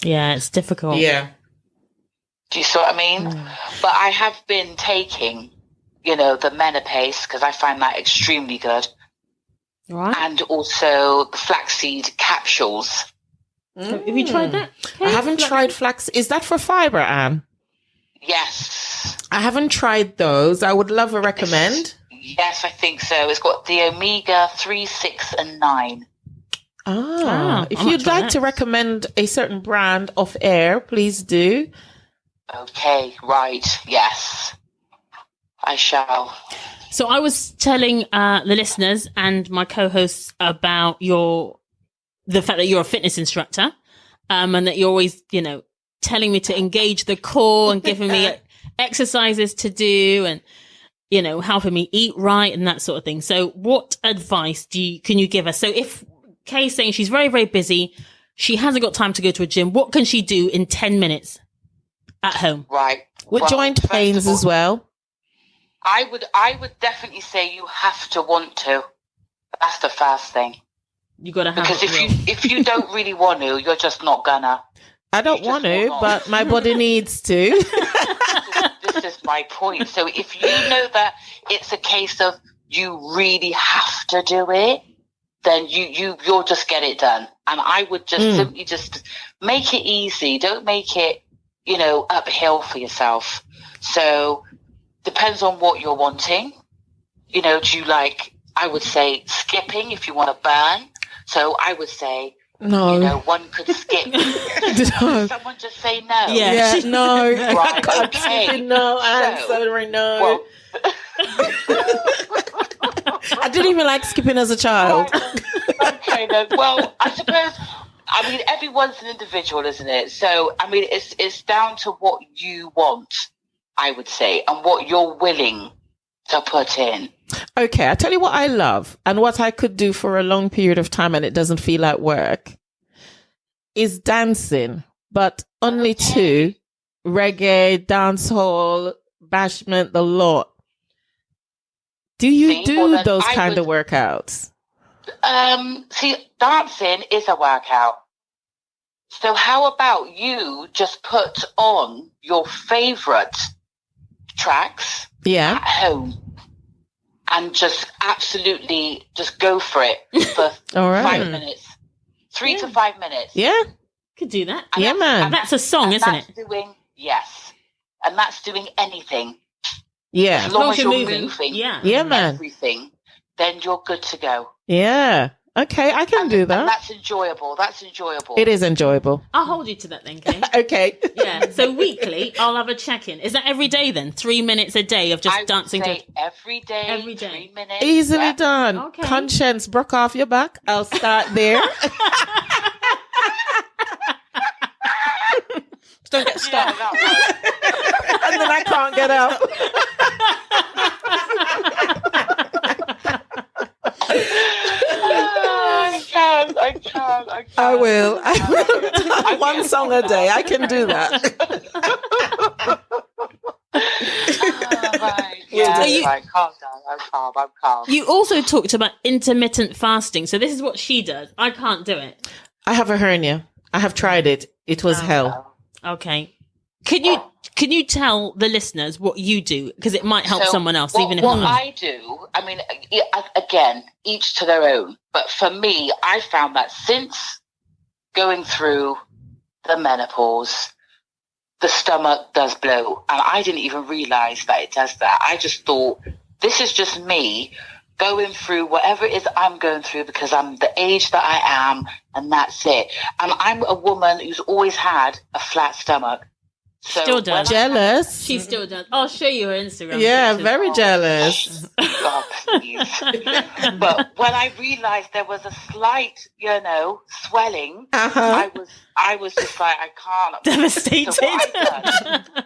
Yeah, it's difficult. Yeah. Do you see what I mean? But I have been taking, the Menopause because I find that extremely good. Right. And also the flaxseed capsules. Have you tried that? I haven't tried flax. Is that for fibre, Anne? Yes. I haven't tried those. I would love a recommend. Yes, I think so. It's got the omega 3, 6, and 9. If you'd like to recommend a certain brand off air, please do. Okay, right. Yes, I shall. So I was telling the listeners and my co-hosts about the fact that you're a fitness instructor, and that you're always, telling me to engage the core and giving me exercises to do and, helping me eat right and that sort of thing. So what advice can you give us? So if Kay's saying she's very, very busy, she hasn't got time to go to a gym, what can she do in 10 minutes at home? Right. With joint pains as well? I would definitely say you have to want to. That's the first thing. You got to have because if you don't really want to, you're just not gonna. I don't want to, but my body needs to. This is my point. So if you know that it's a case of you really have to do it, then you'll just get it done. And I would just simply just make it easy. Don't make it, uphill for yourself. So depends on what you're wanting. Do you like, I would say skipping if you want to burn. So I would say, one could skip. No. Someone just say no. Yeah, no. Right, okay. No, I'm sorry, no. Well, I didn't even like skipping as a child. Okay, then. Well, I suppose, everyone's an individual, isn't it? So, it's down to what you want, I would say, and what you're willing to put in. Okay, I tell you what I love and what I could do for a long period of time and it doesn't feel like work is dancing, but only to reggae, dancehall, bashment, the lot. Do you do those kind of workouts? Dancing is a workout. So how about you just put on your favorite tracks at home? And just absolutely just go for it for 5 minutes. 3 to 5 minutes. Yeah. Could do that. And man. That's a song, isn't it? And that's doing anything. Yeah. As long as you're moving. Yeah, man. Everything, then you're good to go. Yeah. Okay, I can do that. And that's enjoyable. It is enjoyable. I'll hold you to that then, Kay. Okay. Yeah. So weekly, I'll have a check-in. Is that every day then? 3 minutes a day of just dancing to every day. 3 minutes. Easily done. Okay. Conscience broke off your back. I'll start there. Don't get stuck. And then I can't get up. I can't. I will. One song a day. I can do that. Calm down. I'm calm. You also talked about intermittent fasting. So this is what she does. I can't do it. I have a hernia. I have tried it. It was hell. Okay. Can you tell the listeners what you do? Because it might help someone else, even if what not. I do, I mean, again, each to their own. But for me, I found that since going through the menopause, the stomach does blow. And I didn't even realize that it does that. I just thought, this is just me going through whatever it is I'm going through because I'm the age that I am, and that's it. And I'm a woman who's always had a flat stomach. So Still does. Jealous. She still does. I'll show you her Instagram. Yeah, pictures. very jealous. God, please. But when I realized there was a slight, swelling, I was just like, I can't. Devastated. So what I've done,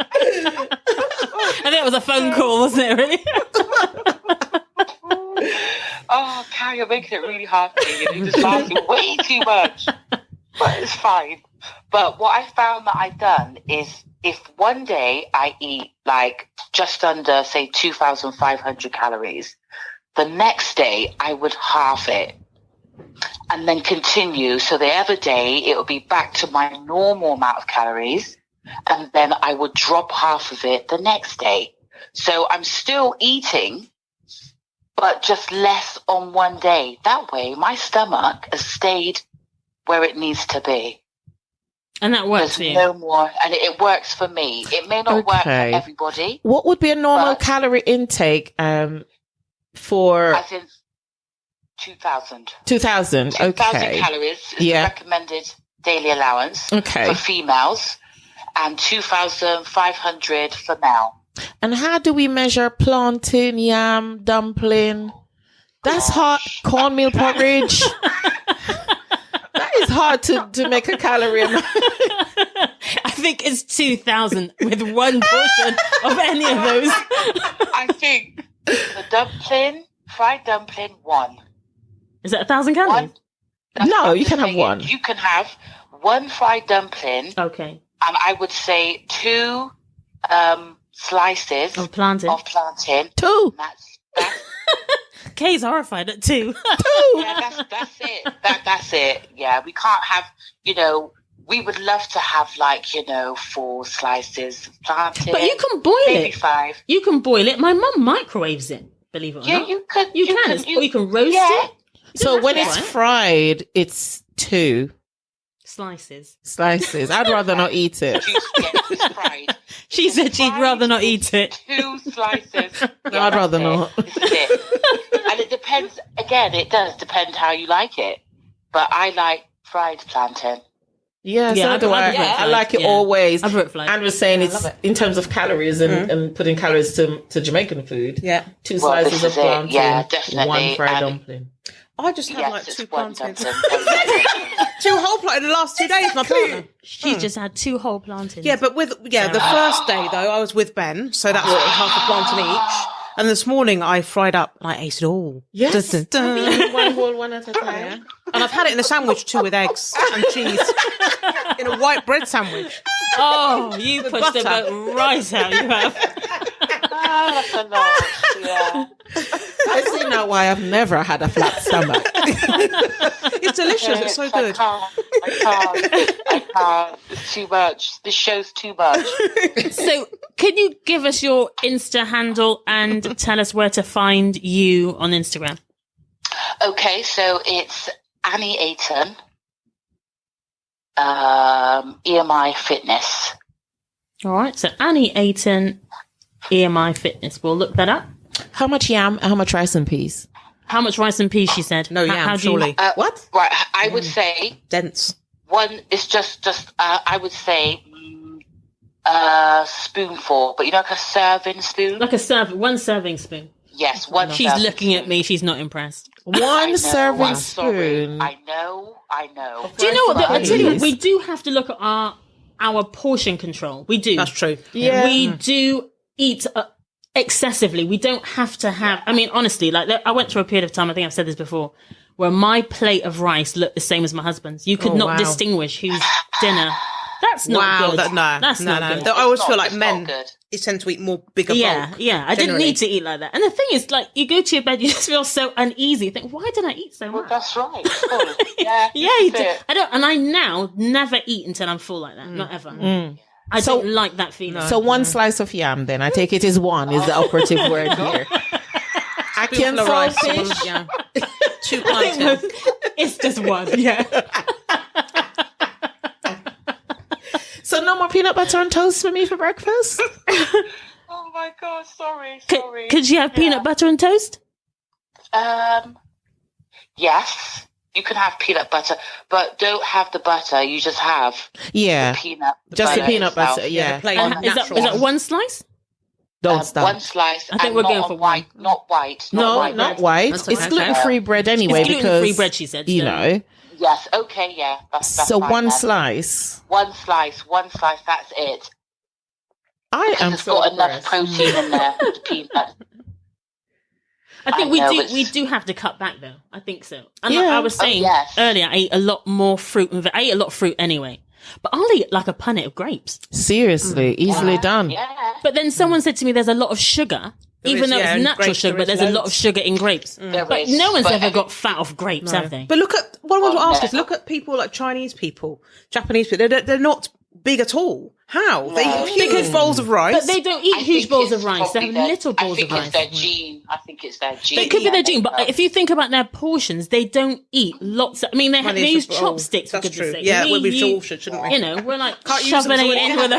I think it was a phone call, wasn't it, really? oh, Carrie, you're making it really hard for me. You're just laughing way too much. But it's fine. But what I found that I've done is if one day I eat like just under, say, 2,500 calories, the next day I would halve it and then continue. So the other day it will be back to my normal amount of calories, and then I would drop half of it the next day. So I'm still eating, but just less on one day. That way my stomach has stayed where it needs to be. And that works There's for you. no more, and it works for me. It may not work for Okay. everybody. What would be a normal But- calorie intake for As in 2,000. 2,000? 2,000 Okay. calories is the Yeah. recommended daily allowance Okay. for females, and 2,500 for male. And how do we measure plantain, yam, dumpling? That's hard. Cornmeal porridge. That is hard to make a calorie amount. I think it's 2,000 with one portion of any of those. I think the dumpling, fried dumpling, one. Is that 1,000 calories? One. That's No, what I'm you just can have saying. one. You can have one fried dumpling, Okay. and I would say 2 slices Of plantain. of plantain. 2. That's Kay's horrified at 2. yeah, that's it. That's it. Yeah, we can't have, we would love to have 4 slices of plantain. But you can boil maybe it. 5. You can boil it. My mum microwaves it, believe it or Yeah, not. you could. You can. Or you can roast yeah. it. So when That's it's right. fried, it's 2 Slices. slices. I'd rather not eat it. It's fried. She said she'd rather not eat it. 2 slices. No, I'd rather not. This is it. And it depends. Again, it does depend how you like it. But I like fried plantain. Yeah, Yeah, so do I. I'd prefer I like it yeah. always. I prefer fried. And was saying it's in terms of calories and putting calories to Jamaican food. Yeah. 2 Well, slices this of is it. plantain, Yeah, definitely. 1 fried And- dumpling. I just have Yes, like it's 2 one plantains. dumpling. 2 whole plantains in the last 2 days, my partner. She just had 2 whole plantains. Yeah, but the first day though, I was with Ben, so that's half a plantain each. And this morning I fried up and I ate it all. Yes. Dun, dun, dun. One whole one at a time. And I've had it in a sandwich too with eggs and cheese. In a white bread sandwich. Oh, you pushed the butter. boat right out. You have. That's a lot. Yeah. I see now why I've never had a flat stomach. It's delicious. It's so good. I can't. It's too much. This show's too much. So, can you give us your Insta handle and tell us where to find you on Instagram? Okay, so it's Annie Ayton, EMI Fitness. All right. So, Annie Ayton, EMI Fitness. We'll look that up. How much yam? How much rice and peas? How much rice and peas? She said. No How- yam, how do you- surely. What? Right, I would say Dense. one is just I would say a spoonful, but like a serving spoon. Like one serving spoon. Yes, one. She's serving looking at spoon. me. She's not impressed. I One know, serving I'm sorry. spoon. I know. Do you know what? I tell you, Rice. we do have to look at our portion control. We do. That's true. Yeah. We do eat excessively. We don't have to have. I mean, honestly, like I went through a period of time. I think I've said this before, where my plate of rice looked the same as my husband's. You could Oh, not wow. distinguish whose dinner That's not good. That's not good. I always feel like It's men not good. tend to eat more bigger Yeah, bulk. yeah. I didn't generally. need to eat like that. And the thing is, like, you go to your bed, you just feel so uneasy. You think, why did I eat so Well, much? that's right. Cool. Yeah, Yeah, you that's do. it. I don't, and I now never eat until I'm full like that. Not ever. I don't like that feeling. So one slice of yam, then I take it is one is the operative word here. Ackee rice, saltfish. yeah. 2 plantains. It's just one. Yeah. So no more peanut butter on toast for me for breakfast? Oh my God, sorry. Could you have peanut butter and toast? Yes, you can have peanut butter, but don't have the butter. You just have Yeah. peanut. Just the butter peanut itself. butter, yeah. Plain Is natural. that one slice? Don't stop. One slice. I think and we're not going on for white. Not white. Not bread. white. That's It's okay. gluten-free bread anyway It's gluten-free because, bread, she said. you so- know. Yes. Okay. Yeah. That's So fine one then. slice. One slice. That's it. I am It's so got enough impressed. protein in there. The peanut. I think I we know, do. it's- We do have to cut back, though. I think so. And Yeah. I was saying yes. earlier, I ate a lot more fruit. I ate a lot of fruit anyway, but I'll eat like a punnet of grapes. Seriously, easily done. Yeah. But then someone said to me, "There's a lot of sugar." Even is, though yeah, it's in natural grapes sugar, there but is there's a lot of loads. sugar in grapes. There But is. no one's But ever got fat off grapes, have they? But look at what I want to ask no. is look at people like Chinese people, Japanese people. They're not big at all. How? They eat huge bowls of rice. But they don't eat I huge think bowls it's of rice. They have probably little bowls I of think rice. it's their gene. I think it's their gene. It could be their Yeah, gene, but if you think about their portions, they don't eat lots. I mean, they Well, they they use should- chopsticks. For that's goodness true. sake. Yeah, we all should, shouldn't we? You know, we're like Can't use shoving them, so it in with a,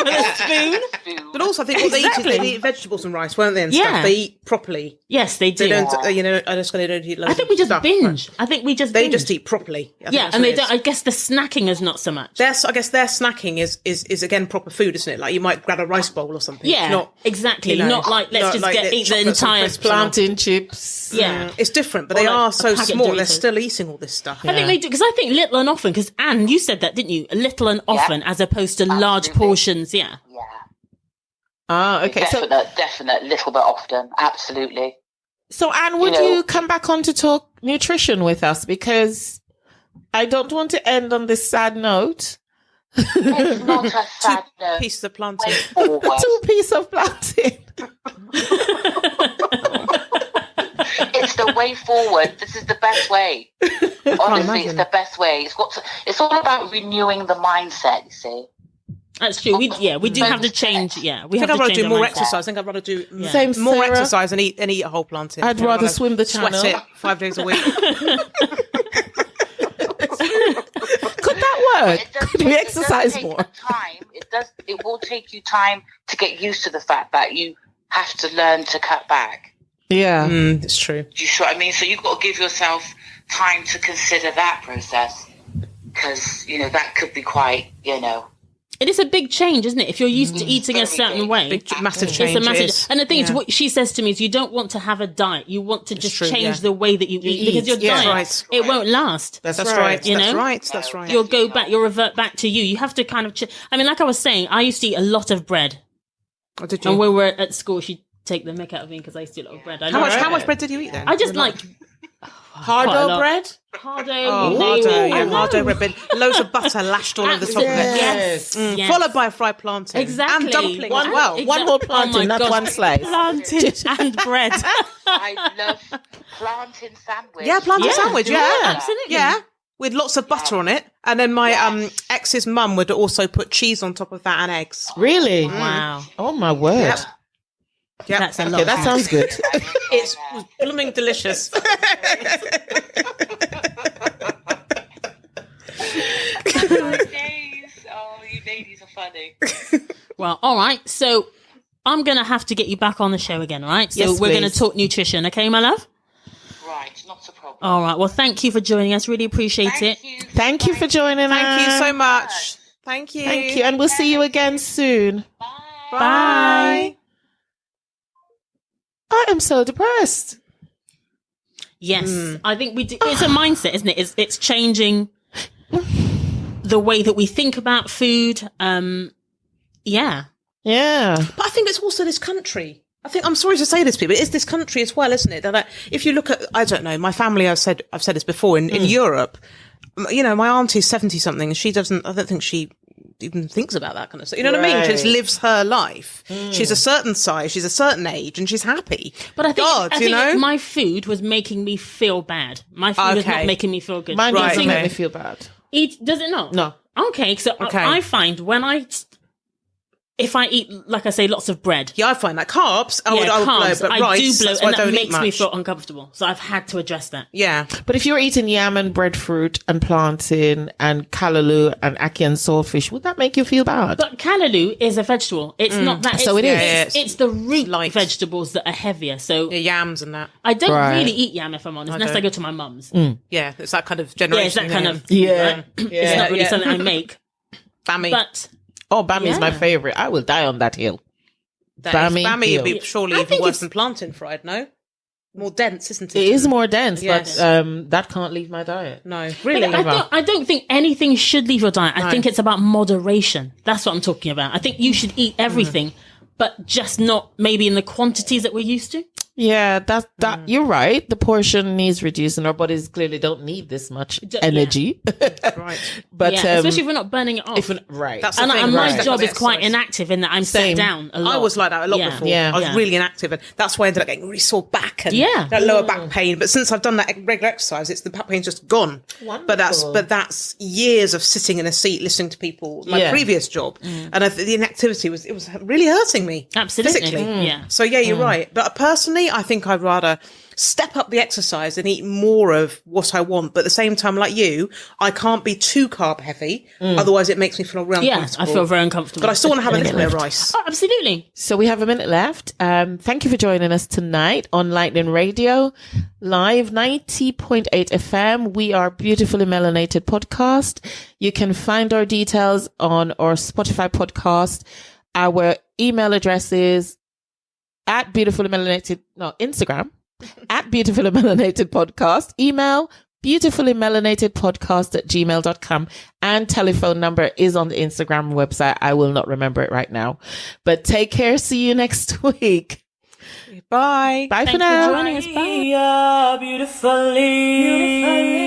with a spoon. Food. But also, I think what they eat is they eat vegetables and rice, won't they? And Yeah. stuff. They eat properly. Yes, they do. They don't. You know, I just they don't eat. Loads I think we of just stuff. binge. I think we just They binge. just eat properly. I think Yeah, that's and what they it don't. is. I guess the snacking is not so much. I guess their snacking is again proper food, isn't it? Like you might grab a rice bowl or something. Yeah, It's not exactly. you know, not like let's not just like eat the chocolates and entire crisps and all. Plantain chips. Yeah. It's different, but Or they like are a so packet of small. They're Doritos. still eating all this stuff. I think they do because I think little and often. Because Anne, you said that, didn't you? Little and often, as opposed to large Absolutely. portions. Yeah. Yeah. Ah, okay. So, Definite, little bit often. Absolutely. so Anne, would You know- you come back on to talk nutrition with us? Because I don't want to end on this sad note. It's not a sad note. Pieces of plantain. Way forward. 2 pieces of plantain. It's the way forward. This is the best way. Honestly, it's the best way. It's all about renewing the mindset, you see. That's true. We do have to change. Yeah, we I have think to I'd rather change do our more mindset. exercise. I think I'd rather do Same, more Sarah. exercise and eat a whole plantain. I'd rather swim the channel. Sweat it 5 days a week. Could that work? It does- Could we it does exercise take more? Time. It will take you time to get used to the fact that you have to learn to cut back. Yeah. It's true. Do you see what I mean? So you've got to give yourself time to consider that process, because that could be quite, It is a big change, isn't it? If you're used to eating a Very certain big. way, Massive it's change. a massive. it is. And the thing is, Yeah. what she says to me is, you don't want to have a diet. You want to just true, change yeah. the way that you eat, because your yeah. diet That's it won't last. That's That's right. right. You That's know? right. That's right. You'll go back. You'll revert back to you. You have to kind of. I mean, like I was saying, I used to eat a lot of bread, Oh, did and you? when we were at school, she'd take the mick out of me because I used to eat a lot of bread. I How know, much? right? How much bread did you eat then? I just like quite a Hardo lot. bread? hardo. Oh, you hardo, name it. yeah, I know. hardo bread, but loads of butter lashed all over the top of it. Yes. Yes. Followed by a fried plantain. Exactly. And dumplings One as well. Exactly. One whole Oh plantain, my not gosh. one slice. Plantain and bread. I love plantain sandwich. Yeah, plantain Yeah, sandwich, yeah, yeah. absolutely. Yeah. With lots of butter on it. And then my ex's mum would also put cheese on top of that and eggs. Really? Wow. Oh my word. Yeah. That's a lot. Okay, that sounds good. It's blooming delicious. Oh, you ladies are funny. Well, all right. So I'm going to have to get you back on the show again, all right? So Yes, we're going to please. talk nutrition, okay, my love? Right, not a problem. All right. Well, thank you for joining us. Really appreciate it. Thank you for joining us. Thank you so much. Thank you. Thank you. And we'll see you again soon. Bye. I am so depressed. Yes. I think we do. It's a mindset, isn't it? It's changing the way that we think about food. Yeah. Yeah. But I think it's also this country. I think, I'm sorry to say this, people, it's this country as well, isn't it? That if you look at, I don't know, my family, I've said this before, in Europe, my auntie's 70 something, and I don't think she even thinks about that kind of stuff. You know what I mean? She just lives her life. She's a certain size, she's a certain age, and she's happy. But I think, God, I think my food was making me feel bad. My food was not making me feel good. Mine doesn't make me feel bad. Does it not? No. Okay, so I find if I eat, like I say, lots of bread. Yeah, I find that carbs, I would blow, but I rice, do blow, that's why and I don't that eat makes much. me feel uncomfortable. So I've had to address that. Yeah. But if you're eating yam and breadfruit and plantain and callaloo and ackee and saltfish, would that make you feel bad? But callaloo is a vegetable. It's not that. So it is. Yeah, It's the root vegetables that are heavier. So yams and that. I don't really eat yam, if I'm honest, unless I go to my mum's. Yeah, it's that kind of generation. Yeah, it's that kind of. Yeah. It's not really something I make. Bammy. But Bammy is my favorite. I will die on that hill. Bammy would be hill. surely I even think worse than plantain fried, no? More dense, isn't it? It is more dense, Yes. but that can't leave my diet. No, really. I don't think anything should leave your diet. I think it's about moderation. That's what I'm talking about. I think you should eat everything, but just not maybe in the quantities that we're used to. Yeah, that you're right. The portion needs reducing. Our bodies clearly don't need this much energy. Right. But especially if we're not burning it off. Right. That's the and thing, and my right. job is Exercise. quite inactive in that I'm Same. sat down a lot. I was like that a lot before. Yeah. I was really inactive, and that's why I ended up getting really sore back and that lower back pain. But since I've done that regular exercise, it's the back pain's just gone. Wonderful. But that's years of sitting in a seat listening to people. My previous job, and the inactivity was really hurting me. Absolutely. Physically. Yeah. So yeah, you're right. But personally, I think I'd rather step up the exercise and eat more of what I want. But at the same time, like you, I can't be too carb heavy. Otherwise, it makes me feel real uncomfortable. I feel very uncomfortable. But I still want to have a little bit of rice. Oh, absolutely. So we have a minute left. Thank you for joining us tonight on Lightning Radio, live 90.8 FM. We are Beautifully Melanated podcast. You can find our details on our Spotify podcast. Our email address is at Beautifully Melanated, Instagram, at Beautifully Melanated podcast, email beautifullymelanatedpodcast@gmail.com, and telephone number is on the Instagram website. I will not remember it right now, but take care. See you next week. Bye. Bye for Thank you now. for joining us. Bye. Beautifully.